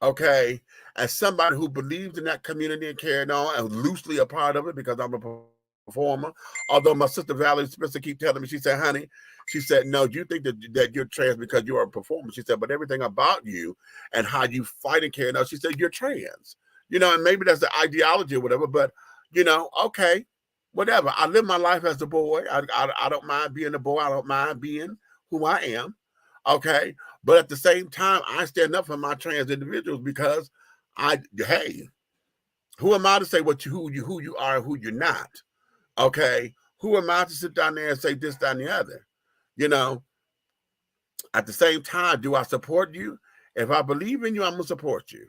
okay, as somebody who believes in that community and carried on and loosely a part of it because I'm a performer, although my sister Valerie Spencer keep telling me, she said, honey, she said, no, you think that you're trans because you are a performer. She said, but everything about you and how you fight and carry on, she said, you're trans. You know, and maybe that's the ideology or whatever, but, you know, okay. Whatever. I live my life as a boy. I don't mind being a boy. I don't mind being who I am. Okay. But at the same time, I stand up for my trans individuals because hey, who am I to say who you are and who you're not? Okay. Who am I to sit down there and say this, that, and the other? You know, at the same time, do I support you? If I believe in you, I'm going to support you.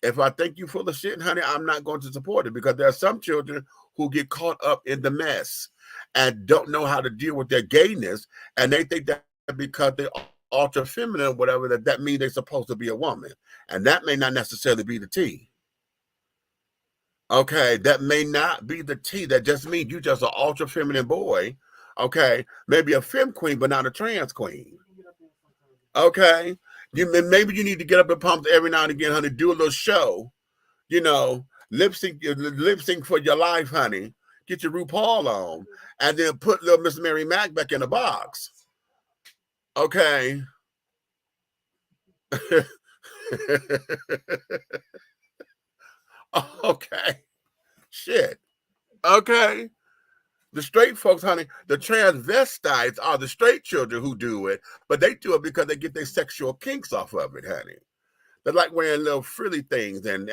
If I think you full of shit, honey, I'm not going to support it, because there are some children who get caught up in the mess and don't know how to deal with their gayness, and they think that because they're ultra feminine or whatever, that means they're supposed to be a woman, and that may not necessarily be the T. Okay, that may not be the T. That just means you just an ultra feminine boy, Okay, maybe a femme queen, but not a trans queen. Okay, maybe you need to get up in pumps every now and again, honey. Do a little show, you know, lip sync for your life, honey. Get your RuPaul on, and then put little Miss Mary Mack back in the box. Okay. Okay. Shit. Okay. The straight folks, honey, the transvestites are the straight children who do it, but they do it because they get their sexual kinks off of it, honey. They like wearing little frilly things and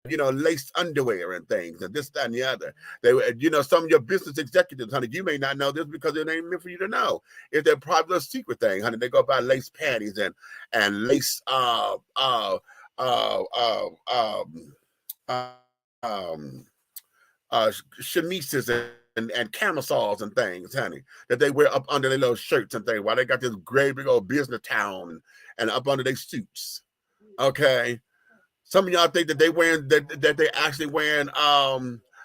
you know, lace underwear and things and this, that, and the other. They, you know, some of your business executives, honey, you may not know this because it ain't meant for you to know. It's their probably a secret thing, honey. They go buy lace panties and lace chemises and camisoles and things, honey, that they wear up under their little shirts and things while they got this great big old business town and up under their suits. Okay. Some of y'all think that that they actually wearing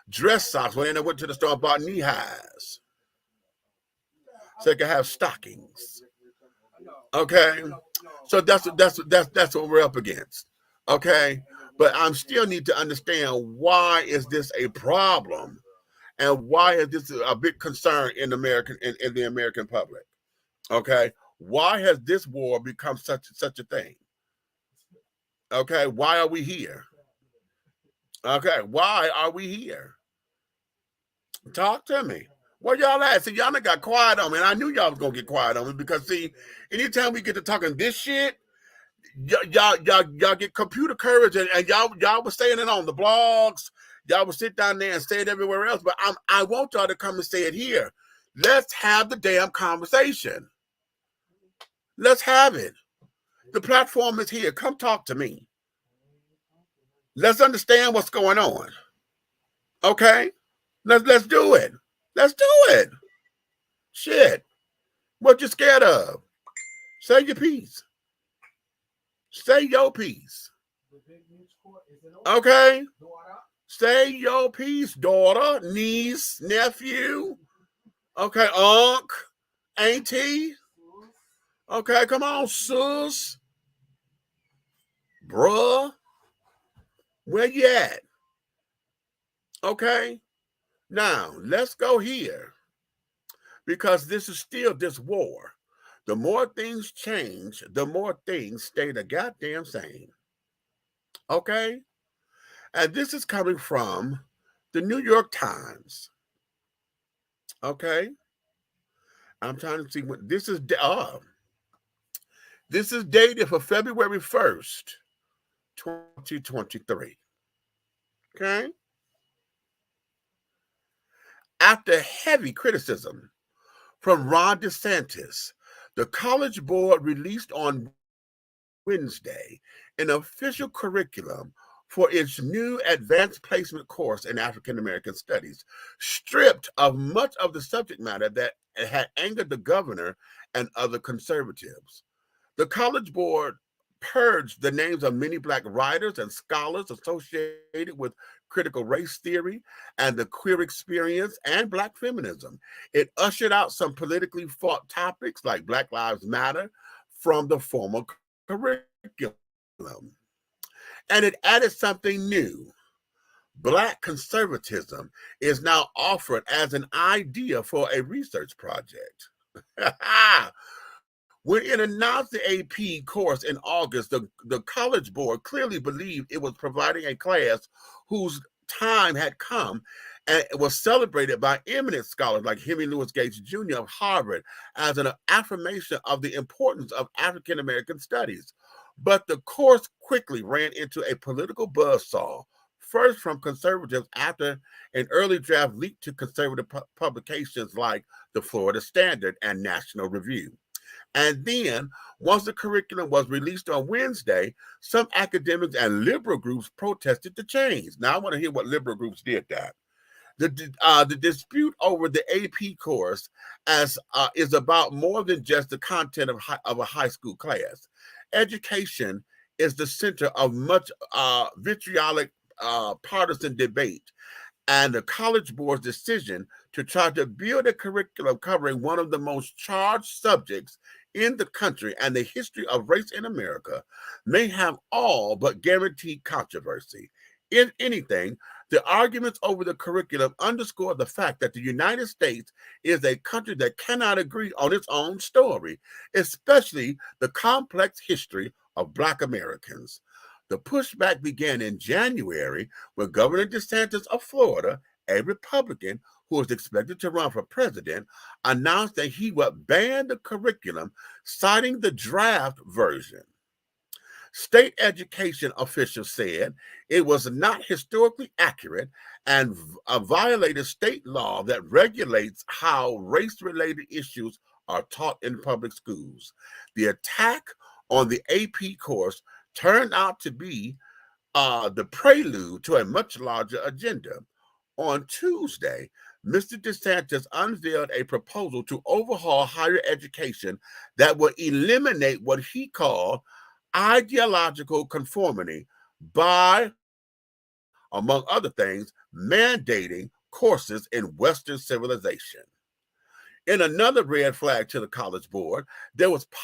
dress socks when they went to the store and bought knee highs. So they can have stockings. Okay. So that's what we're up against. Okay. But I still need to understand, why is this a problem? And why is this a big concern in the American public? Okay. Why has this war become such a thing? Okay, why are we here? Okay, why are we here? Talk to me. Where y'all at? See, y'all got quiet on me, and I knew y'all was gonna get quiet on me because, see, anytime we get to talking this shit, y'all get computer courage, and y'all was saying it on the blogs. Y'all would sit down there and say it everywhere else, but I want y'all to come and say it here. Let's have the damn conversation. Let's have it. The platform is here. Come talk to me. Let's understand what's going on. Okay? Let's do it. Let's do it. Shit. What you scared of? Say your piece. Say your piece. Okay? Say your piece, daughter, niece, nephew. Okay, unc, auntie. Okay, come on, sis. Bruh. Where you at? Okay. Now, let's go here. Because this is still this war. The more things change, the more things stay the goddamn same. Okay? And this is coming from the New York Times. Okay? I'm trying to see what this is. This is dated for February 1st, 2023. Okay? After heavy criticism from Ron DeSantis, the College Board released on Wednesday an official curriculum for its new advanced placement course in African American Studies, stripped of much of the subject matter that had angered the governor and other conservatives. The College Board purged the names of many Black writers and scholars associated with critical race theory and the queer experience and Black feminism. It ushered out some politically fraught topics like Black Lives Matter from the former curriculum. And it added something new. Black conservatism is now offered as an idea for a research project. When it announced the AP course in August, the College Board clearly believed it was providing a class whose time had come, and it was celebrated by eminent scholars like Henry Louis Gates Jr. of Harvard as an affirmation of the importance of African American studies. But the course quickly ran into a political buzzsaw, first from conservatives after an early draft leaked to conservative publications like the Florida Standard and National Review. And then, once the curriculum was released on Wednesday, some academics and liberal groups protested the change. Now, I want to hear what liberal groups did that. The dispute over the AP course is about more than just the content of a high school class. Education is the center of much vitriolic partisan debate, and the College Board's decision to try to build a curriculum covering one of the most charged subjects in the country and the history of race in America may have all but guaranteed controversy. If anything, the arguments over the curriculum underscore the fact that the United States is a country that cannot agree on its own story, especially the complex history of Black Americans. The pushback began in January when Governor DeSantos of Florida, a Republican who is expected to run for president, announced that he would ban the curriculum, citing the draft version. State education officials said it was not historically accurate and violated state law that regulates how race-related issues are taught in public schools. The attack on the AP course turned out to be the prelude to a much larger agenda. On Tuesday, Mr. DeSantis unveiled a proposal to overhaul higher education that would eliminate what he called ideological conformity by, among other things, mandating courses in Western civilization. In another red flag to the College Board, there was the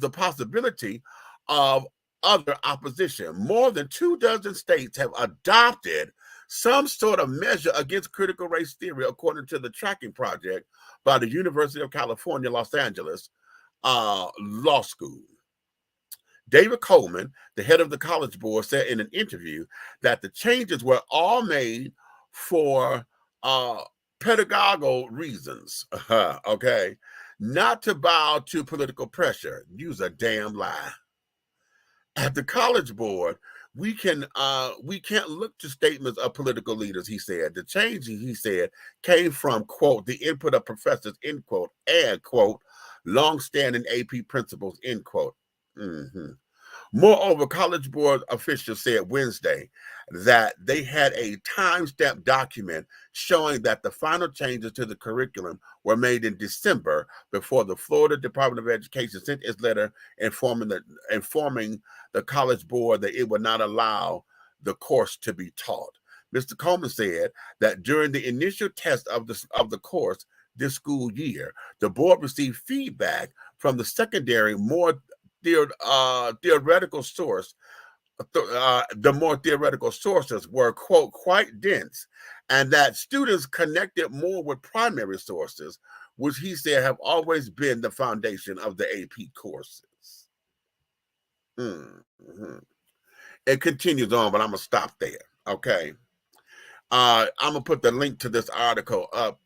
possibility of other opposition. More than 24 states have adopted some sort of measure against critical race theory, according to the tracking project by the University of California, Los Angeles Law School. David Coleman, the head of the College Board, said in an interview that the changes were all made for pedagogical reasons, okay, not to bow to political pressure. Use a damn lie. At the College Board, we can't look to statements of political leaders, he said. The changes, he said, came from, quote, the input of professors, end quote, and, quote, long-standing AP principles, end quote. Moreover, College Board officials said Wednesday that they had a time-stamped document showing that the final changes to the curriculum were made in December before the Florida Department of Education sent its letter informing the College Board that it would not allow the course to be taught. Mr. Coleman said that during the initial test of the course this school year, the board received feedback from the secondary, more theoretical source. The more theoretical sources were, quote, quite dense, and that students connected more with primary sources, which he said have always been the foundation of the AP courses. It continues on, but I'm going to stop there, okay? I'm going to put the link to this article up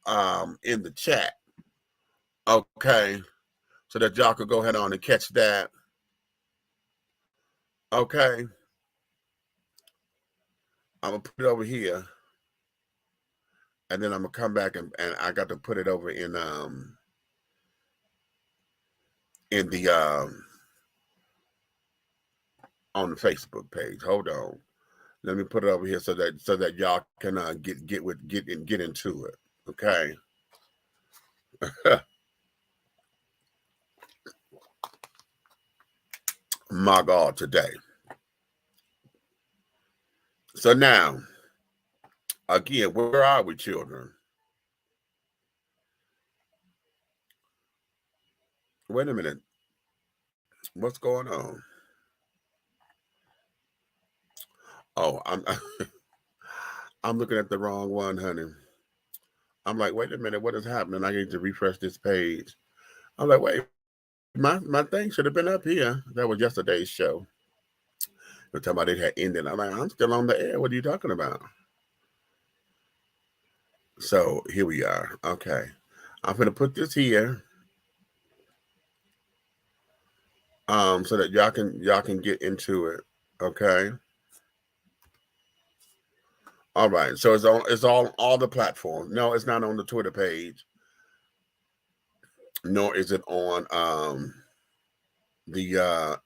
in the chat, okay, so that y'all could go ahead on and catch that. Okay. I'm going to put it over here. And then I'm going to come back and I got to put it over in the on the Facebook page. Hold on. Let me put it over here so that y'all can get into it. Okay. My God, today. So now, again, where are we, children? Wait a minute. What's going on? Oh, I'm looking at the wrong one, honey. I'm like, wait a minute, what is happening? I need to refresh this page. I'm like, wait, my thing should have been up here. That was yesterday's show. They're talking about it had ended. I'm like, I'm still on the air. What are you talking about? So here we are. Okay. I'm going to put this here. So that y'all can get into it. Okay. All right. So it's on all the platforms. No, it's not on the Twitter page. Nor is it on the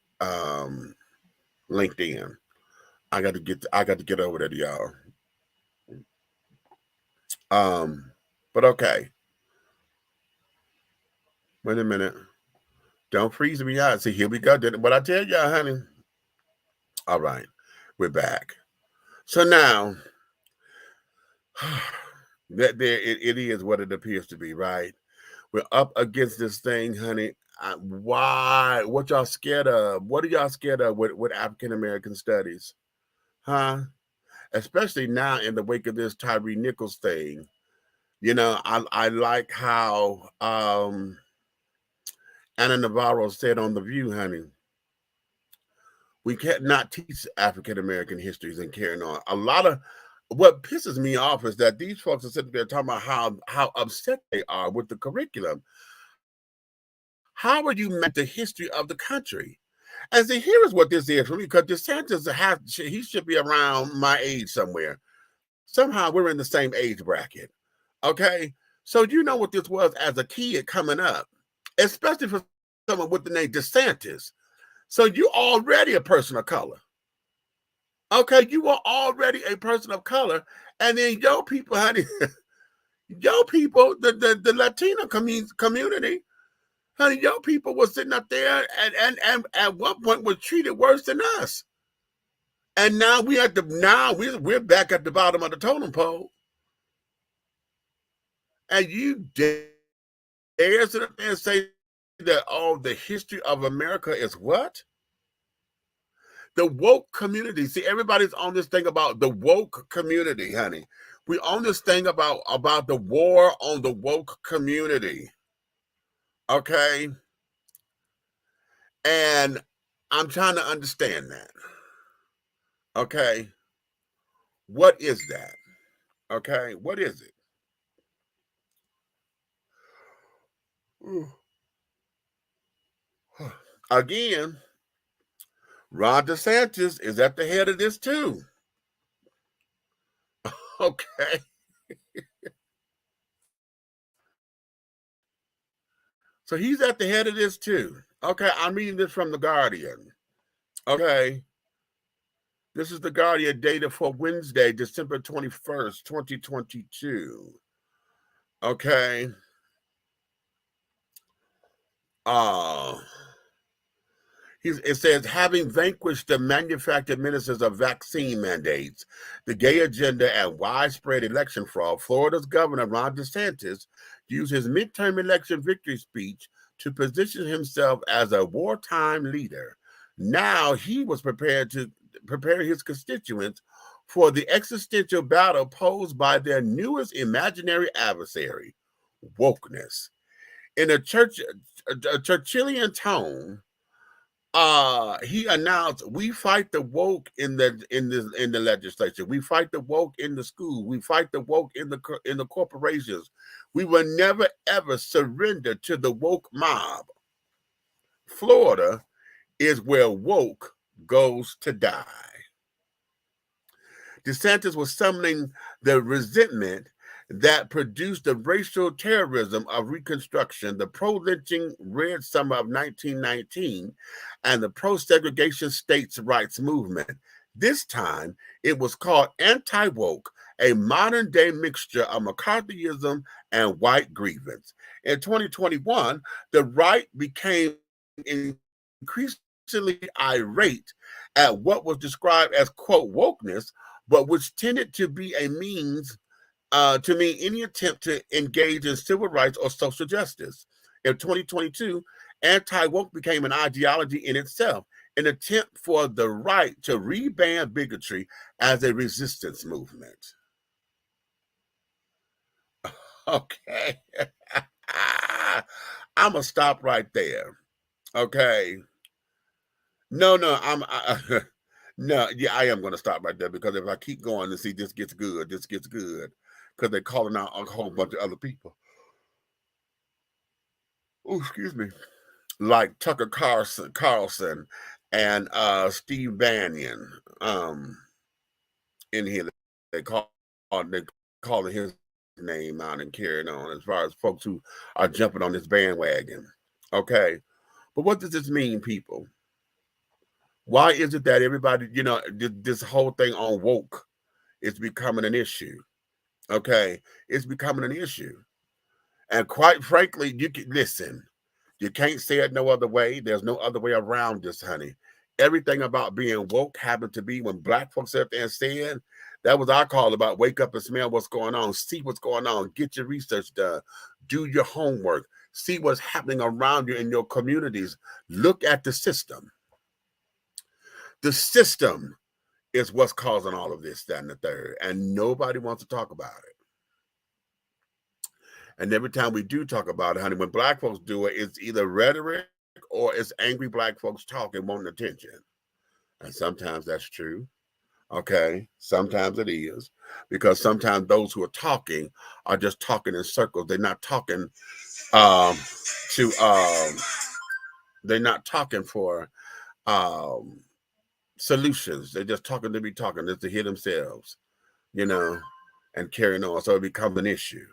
LinkedIn. I got to get over there, y'all. But okay. Wait a minute. Don't freeze me out. See, here we go. But I tell y'all, honey. All right. We're back. So now, That it is what it appears to be, right? We're up against this thing, honey. Why? What y'all scared of? What are y'all scared of with African American studies? Huh? Especially now in the wake of this Tyree Nichols thing. You know, I like how Anna Navarro said on The View, honey, we can't not teach African American histories and carrying on. A lot of what pisses me off is that these folks are sitting there talking about how upset they are with the curriculum. How are you meant the history of the country? And see, here is what this is for me, because DeSantis he should be around my age somewhere. Somehow we're in the same age bracket. Okay. So you know what this was as a kid coming up, especially for someone with the name DeSantis. So you already a person of color. Okay, you are already a person of color. And then your people, honey, your people, the Latino community, honey, your people were sitting up there and at one point were treated worse than us. And now we're back at the bottom of the totem pole. And you dare sit up there and say that the history of America is what? The woke community. See, everybody's on this thing about the woke community, honey. We on this thing about the war on the woke community. Okay? And I'm trying to understand that. Okay? What is that? Okay? What is it? Again, Ron DeSantis is at the head of this too. Okay. So he's at the head of this too. Okay, I'm reading this from The Guardian. Okay. This is The Guardian data for Wednesday, December 21st, 2022. Okay. It says, having vanquished the manufactured ministers of vaccine mandates, the gay agenda, and widespread election fraud, Florida's Governor Ron DeSantis used his midterm election victory speech to position himself as a wartime leader. Now he was prepared to prepare his constituents for the existential battle posed by their newest imaginary adversary, wokeness. In a Churchillian tone, he announced, "We fight the woke in the legislature. We fight the woke in the school. We fight the woke in the corporations. We will never ever surrender to the woke mob. Florida is where woke goes to die." DeSantis was summoning the resentment that produced the racial terrorism of Reconstruction, the pro-lynching Red Summer of 1919, and the pro-segregation states' rights movement. This time, it was called anti-woke, a modern-day mixture of McCarthyism and white grievance. In 2021, the right became increasingly irate at what was described as, quote, wokeness, but which tended to be a means to mean any attempt to engage in civil rights or social justice. In 2022, anti-woke became an ideology in itself, an attempt for the right to reban bigotry as a resistance movement. Okay. I'm going to stop right there. Okay. No, I am going to stop right there, because if I keep going and see this gets good, because they're calling out a whole bunch of other people. Oh, excuse me. Like Tucker Carlson and Steve Bannon in here. They calling his name out and carrying on, as far as folks who are jumping on this bandwagon. Okay. But what does this mean, people? Why is it that everybody, this whole thing on woke is becoming an issue? Okay, it's becoming an issue. And quite frankly, you can't say it no other way. There's no other way around this, honey. everything about being woke happened to be when black folks sat there and said, that was our call about wake up and smell what's going on, see what's going on, get your research done, do your homework, see what's happening around you in your communities. Look at the system. The system is what's causing all of this, that, and the third. And nobody wants to talk about it. And every time we do talk about it, honey, when black folks do it, it's either rhetoric or it's angry black folks talking, wanting attention. And sometimes that's true. Okay, sometimes it is, because sometimes those who are talking are just talking in circles. They're not talking they're not talking for solutions. They're just talking to be talking, just to hear themselves, you know, and carrying on. So it becomes an issue.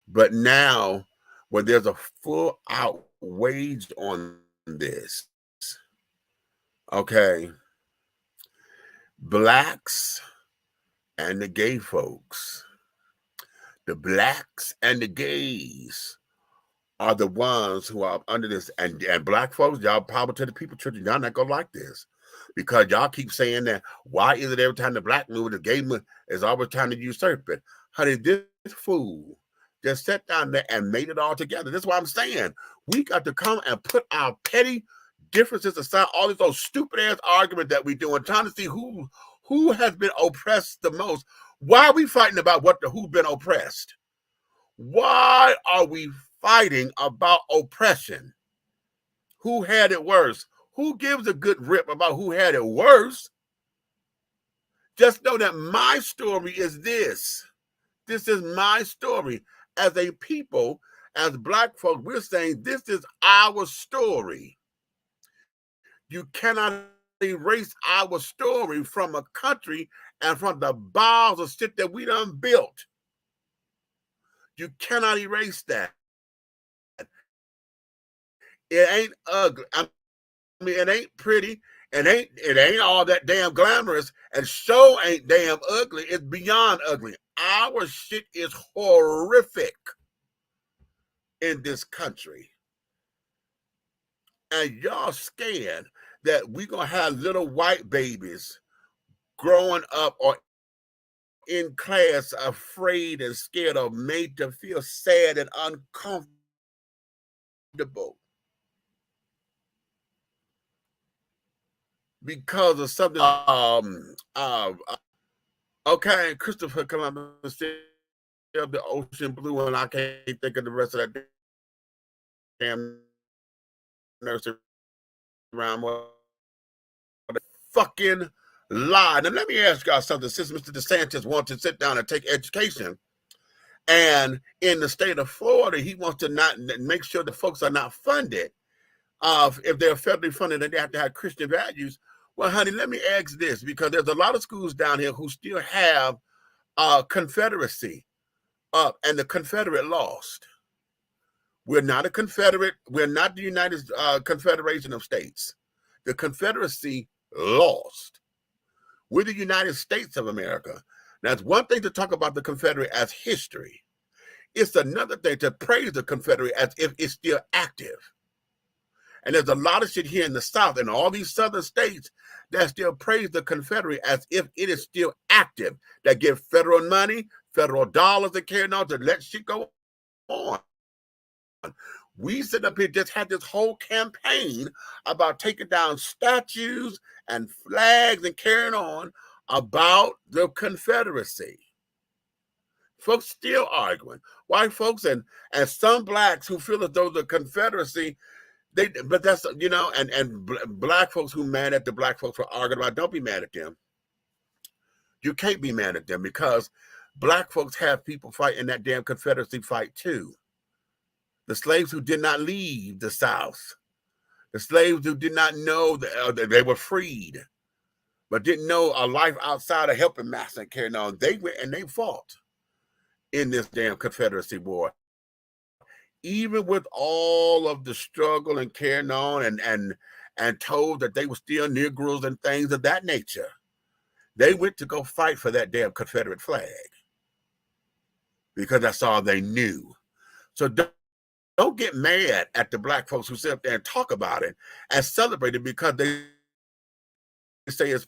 But now, when there's a full out wage on this, okay, blacks and the gay folks, the blacks and the gays are the ones who are under this. And black folks, y'all power to the people, church, y'all not gonna like this, because y'all keep saying that, why is it every time the black move, the gay move is always trying to usurp it? Honey, this fool just sat down there and made it all together. That's why I'm saying we got to come and put our petty differences aside, all these those stupid ass arguments that we do, and trying to see who has been oppressed the most. Why are we fighting about who's been oppressed? Why are we fighting about oppression? Who had it worse? Who gives a good rip about who had it worse? Just know that my story is this. This is my story. As a people, as black folks, we're saying this is our story. You cannot erase our story from a country and from the bowels of shit that we done built. You cannot erase that. It ain't ugly. I mean, it ain't pretty. It ain't all that damn glamorous, and show ain't damn ugly. It's beyond ugly. Our shit is horrific in this country. And y'all scared that we gonna have little white babies growing up or in class afraid and scared or made to feel sad and uncomfortable because of something. Okay, Christopher Columbus said the ocean blue, and I can't think of the rest of that damn nursery rhyme. What a fucking lie. Now let me ask y'all something. Since Mr. DeSantis wants to sit down and take education, and in the state of Florida, he wants to not make sure the folks are not funded. If they're federally funded, and they have to have Christian values. Well, honey, let me ask this, because there's a lot of schools down here who still have Confederacy up, and the Confederate lost. We're not a Confederate. We're not the United Confederation of States. The Confederacy lost. We're the United States of America. Now, it's one thing to talk about the Confederate as history. It's another thing to praise the Confederate as if it's still active. And there's a lot of shit here in the South and all these southern states that still praise the Confederate as if it is still active, that give federal money, federal dollars to carry on to let shit go on. We sit up here, just had this whole campaign about taking down statues and flags and carrying on about the Confederacy. Folks still arguing. White folks and some blacks who feel as though the Confederacy, but that's, you know, and black folks who mad at the black folks for arguing about, don't be mad at them. You can't be mad at them, because black folks have people fighting that damn Confederacy fight too. The slaves who did not leave the South, the slaves who did not know that they were freed, but didn't know a life outside of helping master and carrying on, they went and they fought in this damn Confederacy war. Even with all of the struggle and carrying on and told that they were still Negroes and things of that nature, they went to go fight for that damn Confederate flag, because that's all they knew. So don't get mad at the black folks who sit up there and talk about it and celebrate it, because they say it's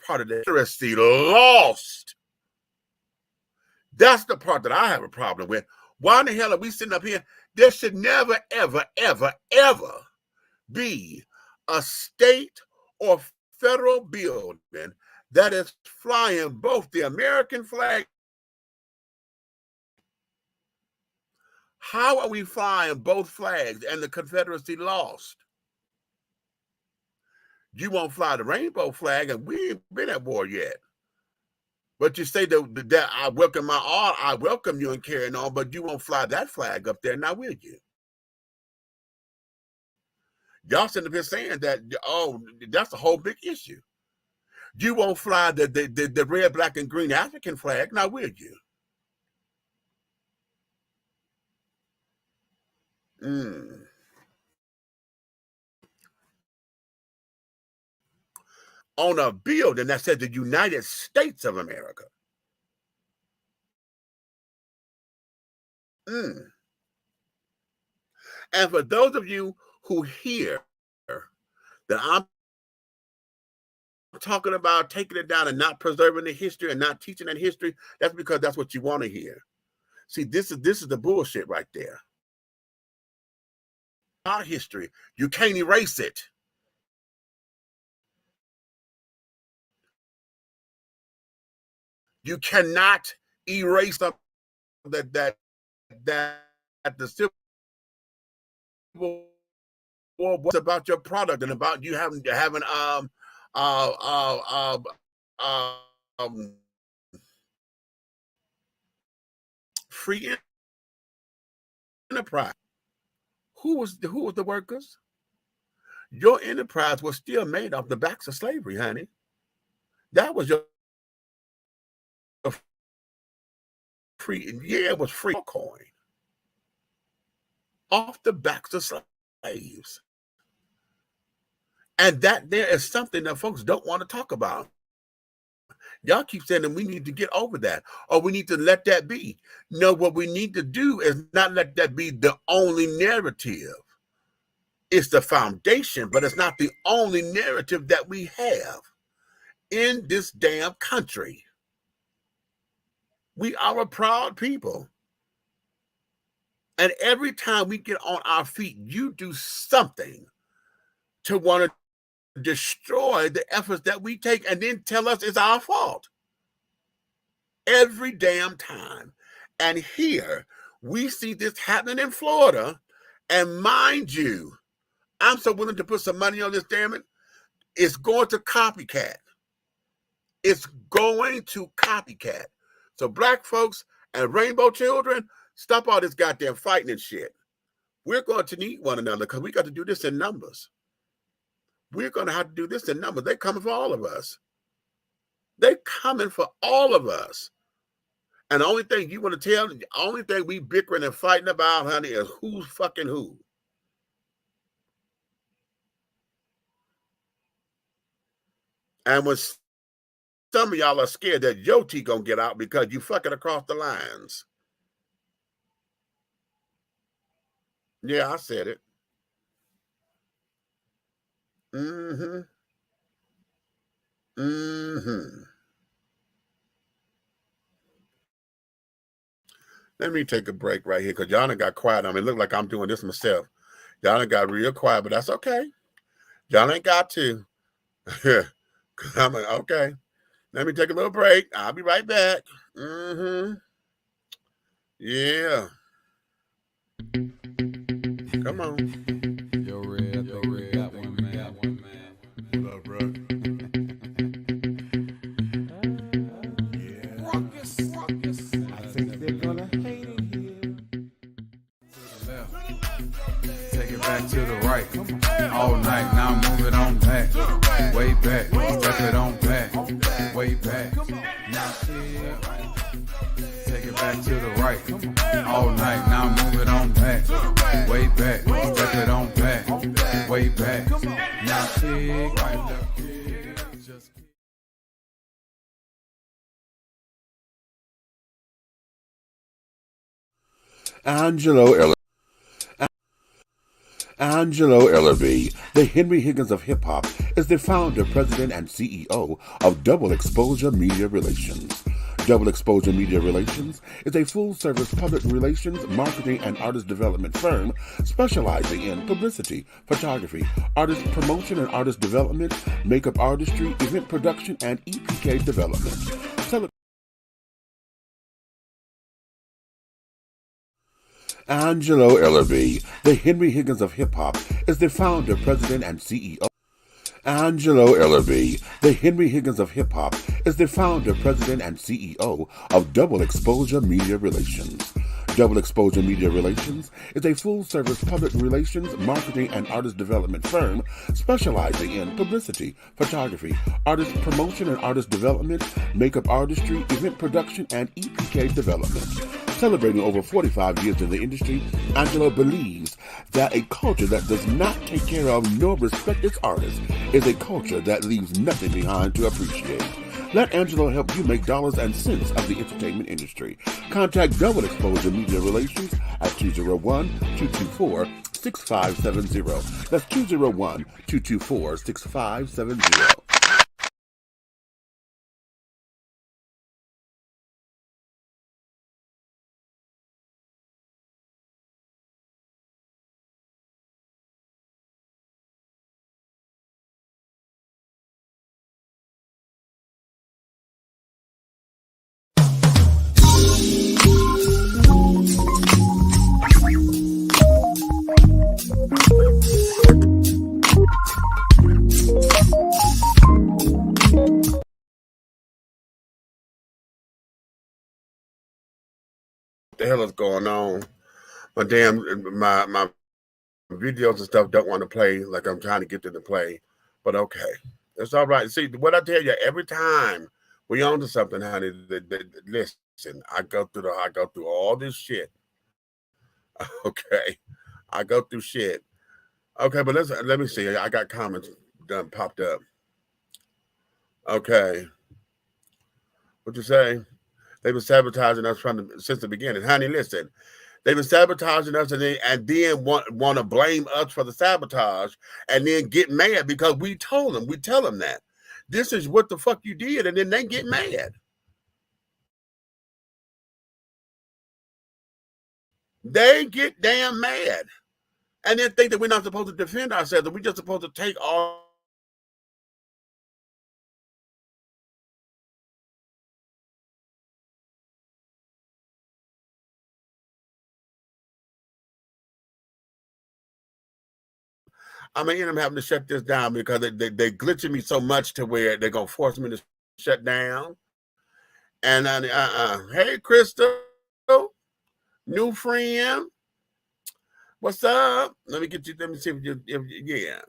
part of the Confederacy lost. That's the part that I have a problem with. Why in the hell are we sitting up here? There should never, ever, ever, ever be a state or federal building that is flying both the American flag. How are we flying both flags and the Confederacy lost? You won't fly the rainbow flag, and we ain't been at war yet. But you say that I welcome you and carrying on, but you won't fly that flag up there, now will you? Y'all sitting up here saying that, oh, that's a whole big issue. You won't fly the red, black, and green African flag, now will you? On a building that says the United States of America. And for those of you who hear that I'm talking about taking it down and not preserving the history and not teaching that history, that's because that's what you want to hear. See, this is the bullshit right there. Our history, you can't erase it. You cannot erase something that the Civil War was about your product and about you having free enterprise. Who was the workers? Your enterprise was still made off the backs of slavery, honey. That was your free, yeah, it was free coin off the backs of slaves. And that there is something that folks don't want to talk about. Y'all keep saying that we need to get over that, or we need to let that be. No, what we need to do is not let that be the only narrative. It's the foundation, but it's not the only narrative that we have in this damn country. We are a proud people. And every time we get on our feet, you do something to want to destroy the efforts that we take and then tell us it's our fault. Every damn time. And here we see this happening in Florida. And mind you, I'm so willing to put some money on this, damn it. It's going to copycat. It's going to copycat. So black folks and rainbow children, stop all this goddamn fighting and shit. We're going to need one another because we got to do this in numbers. We're going to have to do this in numbers. They're coming for all of us. They're coming for all of us. And the only thing you want to tell, the only thing we bickering and fighting about, honey, is who's fucking who. And when some of y'all are scared that your tea gonna get out because you fucking across the lines. Yeah, I said it. Let me take a break right here because y'all done got quiet on me. It look like I'm doing this myself. Y'all done got real quiet, but that's okay. Y'all ain't got to. Because I'm like, okay. Let me take a little break. I'll be right back. Yeah. Come on. Yo, Red, I think we got one, man. What up, bro? Yeah. I think they're gonna hate it here. To the left. Take it back to the right. All night, now move it on back. Way back. Step it on back. Way back. Now take it back to the right. All night, now move it on back. Way back. Step it on back. Way back. Now kick. Right left kick. Just kick. Angelo. Angelo Ellerby, the Henry Higgins of hip-hop, is the founder, president, and CEO of Double Exposure Media Relations. Double Exposure Media Relations is a full-service public relations, marketing, and artist development firm specializing in publicity, photography, artist promotion and artist development, makeup artistry, event production, and EPK development. Angelo Ellerby, the Henry Higgins of hip-hop, is the founder, president, and CEO. Angelo Ellerby, the Henry Higgins of hip-hop, is the founder, president, and CEO of Double Exposure Media Relations. Double Exposure Media Relations is a full-service public relations, marketing, and artist development firm specializing in publicity, photography, artist promotion and artist development, makeup artistry, event production, and EPK development. Celebrating over 45 years in the industry, Angelo believes that a culture that does not take care of nor respect its artists is a culture that leaves nothing behind to appreciate. Let Angelo help you make dollars and cents of the entertainment industry. Contact Double Exposure Media Relations at 201-224-6570. That's 201-224-6570. What the hell is going on? My videos and stuff don't want to play like I'm trying to get them to play, but okay, it's all right. See what I tell you every time we on to something, honey. Listen, I go through all this shit. Okay, I go through shit. Okay, but let me see. I got comments done popped up. Okay, what you say? They've been sabotaging us since the beginning, honey. Listen, they've been sabotaging us, and then want to blame us for the sabotage, and then get mad because we tell them that this is what the fuck you did, and then they get mad. They get damn mad, and then think that we're not supposed to defend ourselves, that we're just supposed to take all. I may end up having to shut this down because they glitching me so much to where they're gonna force me to shut down. And hey, Crystal, new friend, what's up? Let me get you. Let me see if yeah.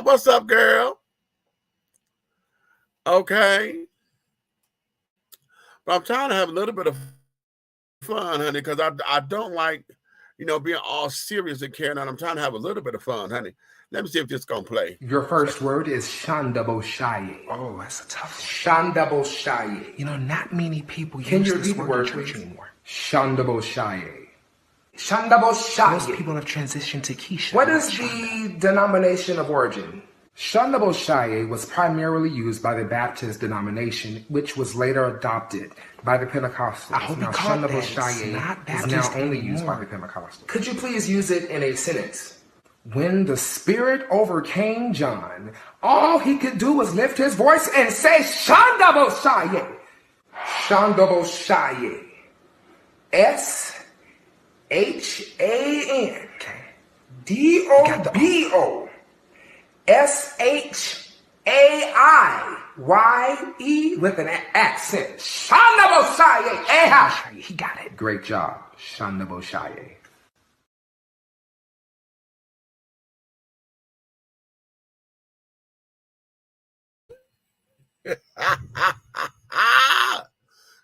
What's up, girl? Okay, but I'm trying to have a little bit of fun, honey, because I don't like, being all serious and carrying on. I'm trying to have a little bit of fun, honey. Let me see if this is going to play. Your first word is Shandaboshaye. Oh, that's a tough one. Shandaboshaye. Not many people Can use you this repeat the word word, in church please? anymore. Shandaboshaye. Shandaboshaye. Most people have transitioned to Keisha. What is the denomination of origin? Shandaboshaye was primarily used by the Baptist denomination, which was later adopted by the Pentecostals. I hope you now, caught that. Shandaboshaye It's not is Baptist now only used by anymore. the Pentecostals. Could you please use it in a sentence? When the Spirit overcame John, all he could do was lift his voice and say, Shandaboshaye. Shandaboshaye. S-H-A-N. D-O-B-O-S-H-A-I-Y-E with an accent. Shandaboshaye. He got it. Great job. Shandaboshaye.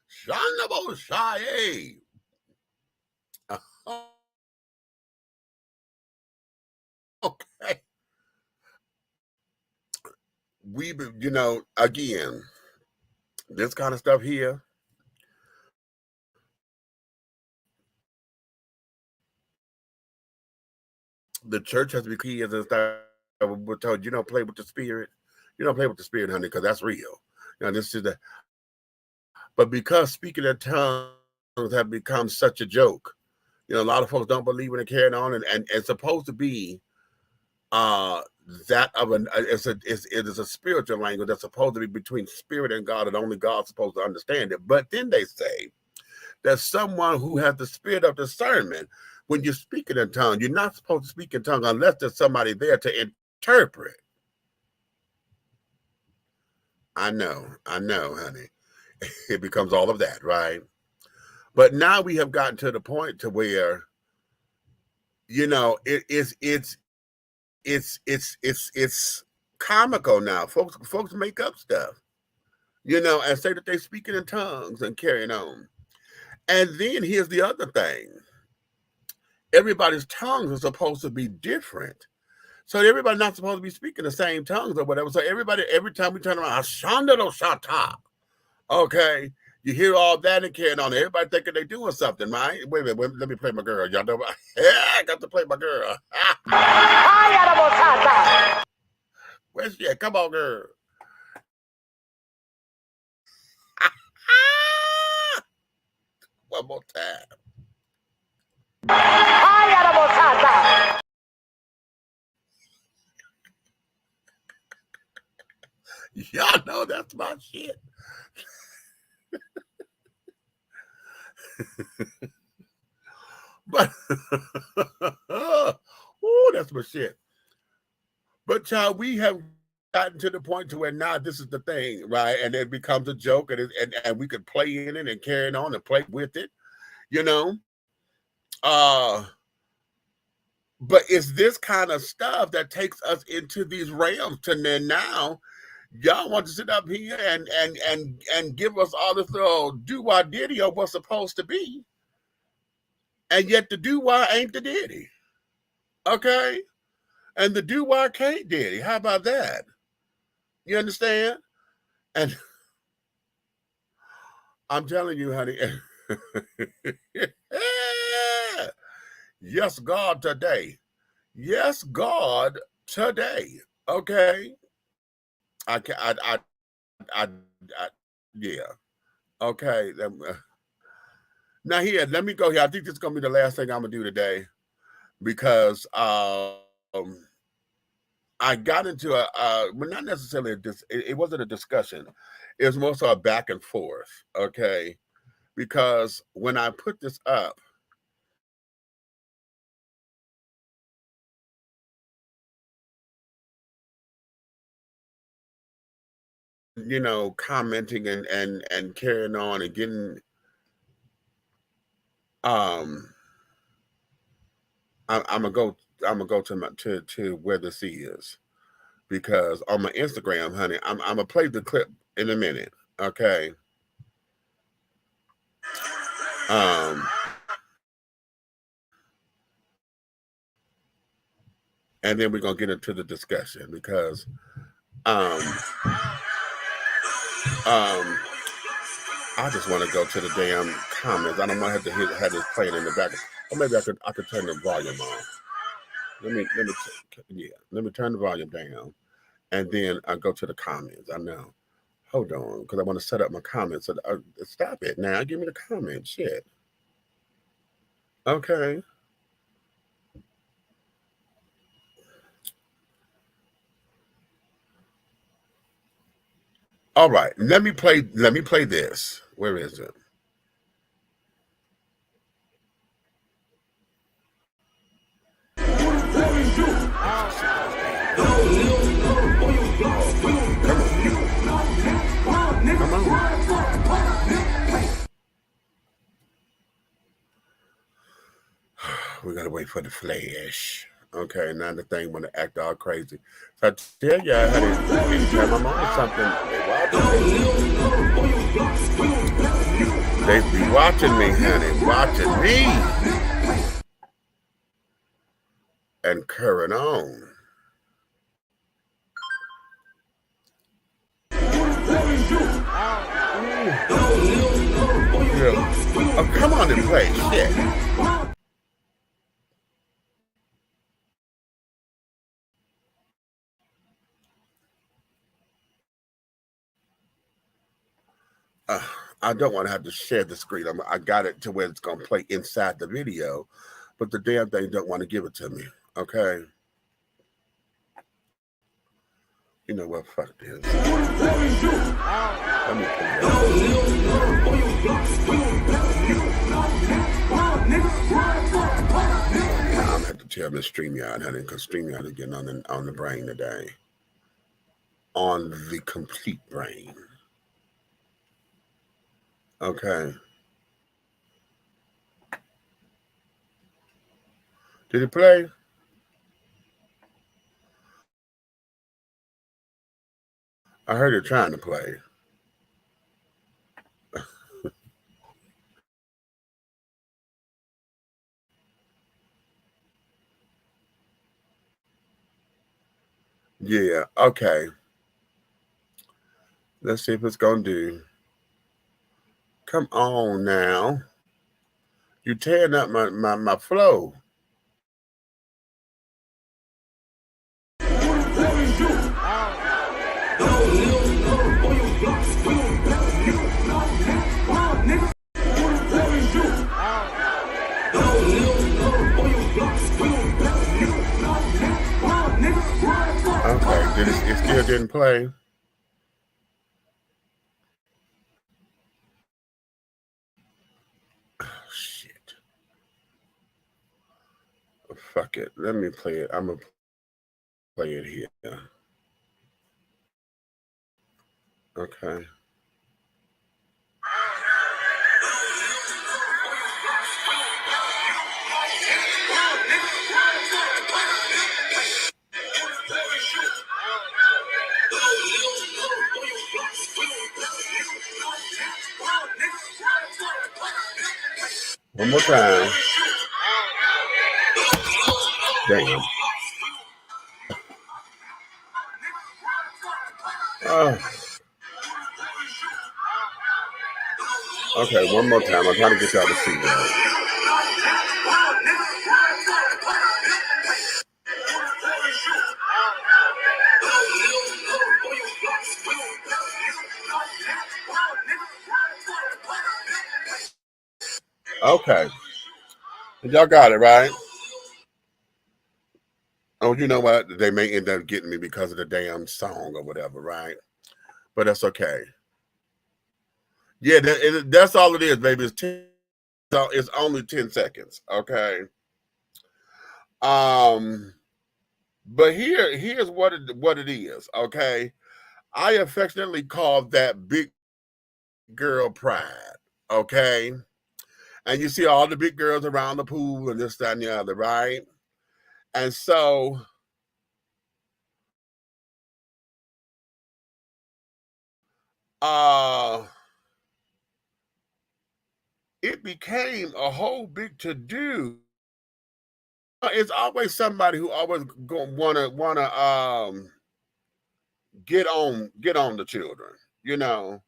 Shandaboshaye. Okay. Again, this kind of stuff here, the church has become key as we're told, you don't play with the spirit. You don't play with the spirit, honey, because that's real. This is the. But because speaking in tongues have become such a joke, a lot of folks don't believe in it, carrying on, and it's supposed to be that of it is a spiritual language that's supposed to be between spirit and God, and only God's supposed to understand it. But then they say that someone who has the spirit of discernment, when you're speaking in tongues, you're not supposed to speak in tongues unless there's somebody there to interpret. I know, honey. It becomes all of that, right? But now we have gotten to the point to where, it's comical now. Folks make up stuff, and say that they're speaking in tongues and carrying on. And then here's the other thing. Everybody's tongues are supposed to be different. So everybody's not supposed to be speaking the same tongues or whatever. So every time we turn around, Shata, okay, you hear all that and carrying on. Everybody thinking they're doing something, right? Wait a minute, let me play my girl. Y'all know about, I got to play my girl. Where's she at? Come on, girl. One more time. Y'all know that's my shit. But that's my shit. But child, we have gotten to the point to where now this is the thing, right? And it becomes a joke, and we could play in it and carry on and play with it, But it's this kind of stuff that takes us into these realms to then now. Y'all want to sit up here and give us all this little do-wah diddy of what's supposed to be. And yet the do-wah ain't the diddy. Okay? And the do-wah can't diddy. How about that? You understand? And I'm telling you, honey. Yes, God, today. Yes, God, today. Okay? Yeah. Okay. Now here, let me go here. I think this is gonna be the last thing I'm gonna do today, because I got into well, not necessarily it wasn't a discussion. It was more so a back and forth. Okay, because when I put this up, commenting and carrying on and getting I'm gonna go to where this is, because on my Instagram, honey, I'm gonna play the clip in a minute, okay? And then we're gonna get into the discussion, because I just want to go to the damn comments. I don't want to have this playing in the back, or maybe I could turn the volume off. Let me turn the volume down, and then I go to the comments. I know. Hold on, because I want to set up my comments. So, stop it now. Give me the comments. Shit. Okay. All right. Let me play this. Where is it? Come on. We gotta wait for the flash. Okay, now the thing want to act all crazy. So I tell y'all, honey, anytime I'm on something, they be watching me, honey, watching me, and carrying on. Yeah. Oh, come on and play, shit. I don't want to have to share the screen. I got it to where it's going to play inside the video, but the damn thing don't want to give it to me. Okay. You know what? Fuck this. Let me put it up. I'm gonna have to tell Miss StreamYard, honey, because StreamYard is getting on the brain today. On the complete brain. Okay. Did it play? I heard it trying to play. Yeah, okay. Let's see if it's gonna do. Come on now. You're tearing up my flow. Okay, it still didn't play. Oh, shit. Fuck it. Let me play it. I'm gonna play it here. Okay. One more time. Damn. Oh. Okay, one more time. I'm trying to get y'all to see that. Okay. Y'all got it, right? Oh, you know what? They may end up getting me because of the damn song or whatever, right? But that's okay. Yeah, that's all it is, baby. It's only 10 seconds, okay? But here's what it is, okay? I affectionately call that big girl pride, okay? And you see all the big girls around the pool and this, that, and the other, right? And so it became a whole big to-do. It's always somebody who always wanna get on the children, you know.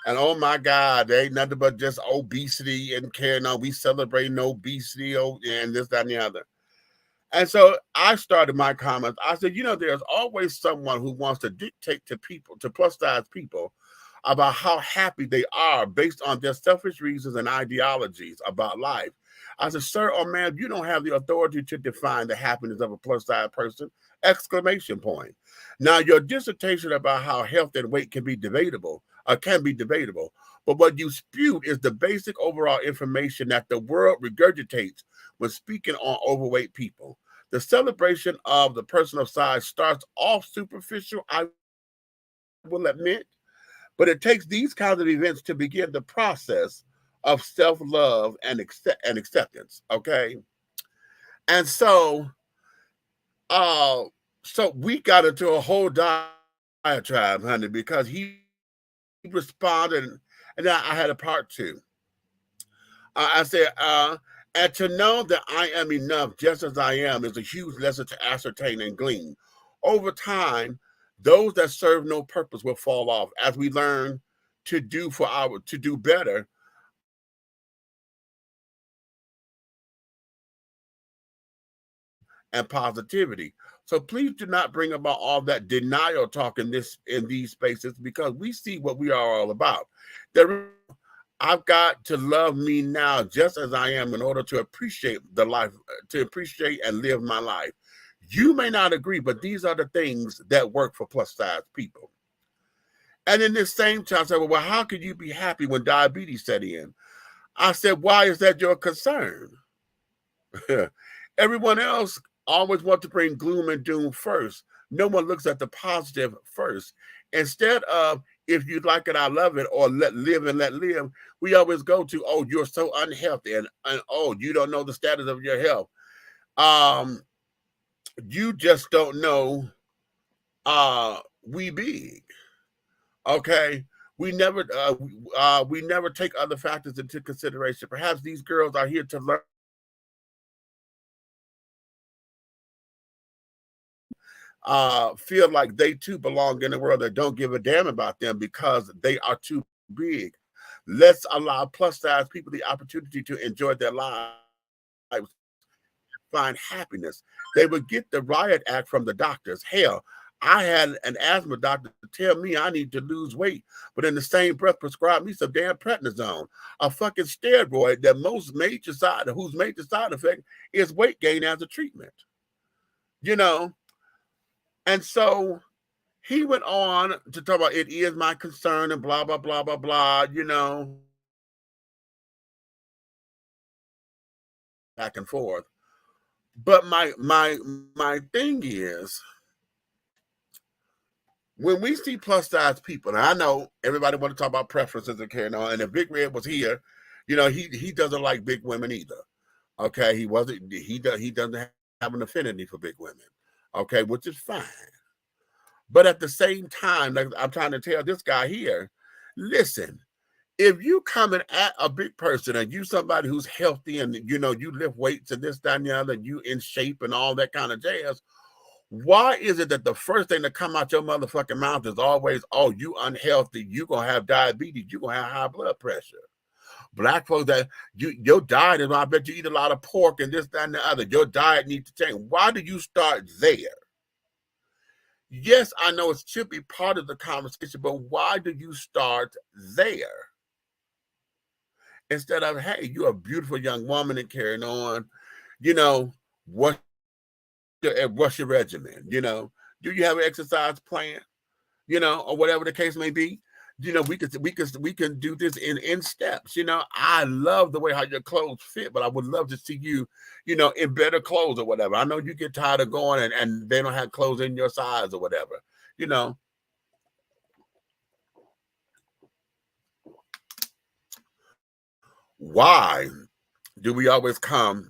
And oh my God, they ain't nothing but just obesity and carrying on. We celebrating obesity, and this, that, and the other. And so I started my comments. I said, you know, there's always someone who wants to dictate to people, to plus size people, about how happy they are based on their selfish reasons and ideologies about life. I said, sir or ma'am, you don't have the authority to define the happiness of a plus size person! Exclamation point. Now, your dissertation about how health and weight can be debatable, but what you spewed is the basic overall information that the world regurgitates when speaking on overweight people. The celebration of the person of size starts off superficial, I will admit, but it takes these kinds of events to begin the process of self-love and acceptance, okay? And so we got into a whole diatribe, honey, because he responded, and I had a part two. I said, and to know that I am enough just as I am is a huge lesson to ascertain and glean. Over time, those that serve no purpose will fall off as we learn to do better. And positivity. So please do not bring about all that denial talk in these spaces, because we see what we are all about. I've got to love me now just as I am in order to appreciate the life, to appreciate and live my life. You may not agree, but these are the things that work for plus size people. And in this same time, I said, well, how could you be happy when diabetes set in? I said, why is that your concern? Everyone else always wants to bring gloom and doom first. No one looks at the positive first. Instead of, if you like it, I love it, or let live and let live, we always go to, oh, you're so unhealthy, and oh, you don't know the status of your health. You just don't know we big. Okay. We never take other factors into consideration. Perhaps these girls are here to learn. Feel like they too belong in a world that don't give a damn about them because they are too big. Let's allow plus size people the opportunity to enjoy their lives, find happiness. They would get the riot act from the doctors. Hell, I had an asthma doctor tell me I need to lose weight, but in the same breath prescribe me some damn prednisone, a fucking steroid that whose major side effect is weight gain as a treatment. You know, and so he went on to talk about it is my concern and blah, blah, blah, blah, blah, you know, back and forth. But my thing is, when we see plus size people, and I know everybody want to talk about preferences and carrying on, and if Big Red was here, you know, he doesn't like big women either. Okay, he doesn't have an affinity for big women. Okay, which is fine. But at the same time, like I'm trying to tell this guy here, listen, if you coming at a big person and you somebody who's healthy and you know you lift weights and this, that, and the other, and you in shape and all that kind of jazz, why is it that the first thing that come out your motherfucking mouth is always, oh, you unhealthy, you gonna have diabetes, you gonna have high blood pressure? Black folks, that your diet is, I bet you eat a lot of pork and this, that, and the other. Your diet needs to change. Why do you start there? Yes, I know it should be part of the conversation, but why do you start there? Instead of, hey, you're a beautiful young woman and carrying on, you know, what's your regimen? You know, do you have an exercise plan? You know, or whatever the case may be. You know, we can do this in steps. You know, I love the way how your clothes fit, but I would love to see you, you know, in better clothes or whatever. I know you get tired of going and they don't have clothes in your size or whatever, you know. Why do we always come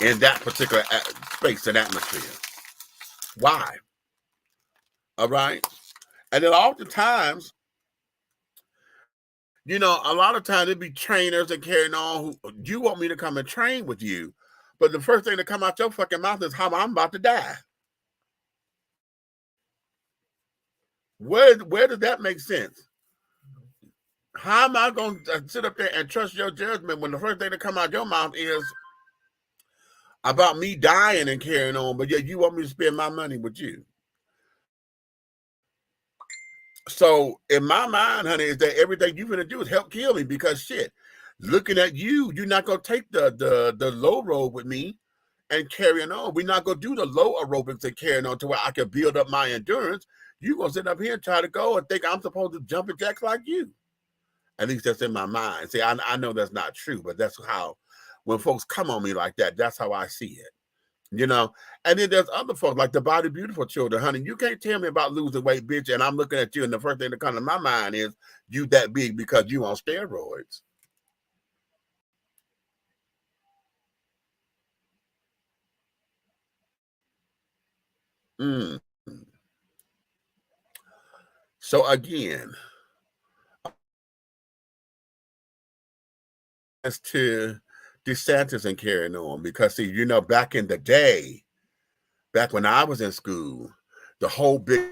in that particular space and atmosphere? Why? All right. And then oftentimes, you know, a lot of times it'd be trainers and carrying on who you want me to come and train with you, but the first thing that come out your fucking mouth is how I'm about to die. Where does that make sense? How am I going to sit up there and trust your judgment when the first thing that come out your mouth is about me dying and carrying on, but yet you want me to spend my money with you? So in my mind, honey, is that everything you're going to do is help kill me, because shit, looking at you, you're not going to take the low road with me and carrying on. We're not going to do the low aerobics and carrying on to where I can build up my endurance. You're going to sit up here and try to go and think I'm supposed to jump and jacks like you. At least that's in my mind. See, I know that's not true, but that's how, when folks come on me like that, that's how I see it. You know, and then there's other folks like the Body Beautiful children, honey. You can't tell me about losing weight, bitch, and I'm looking at you, and the first thing that comes to my mind is you that big because you on steroids. So again, as to DeSantis and carrying on, because see, you know, back in the day, back when I was in school, the whole big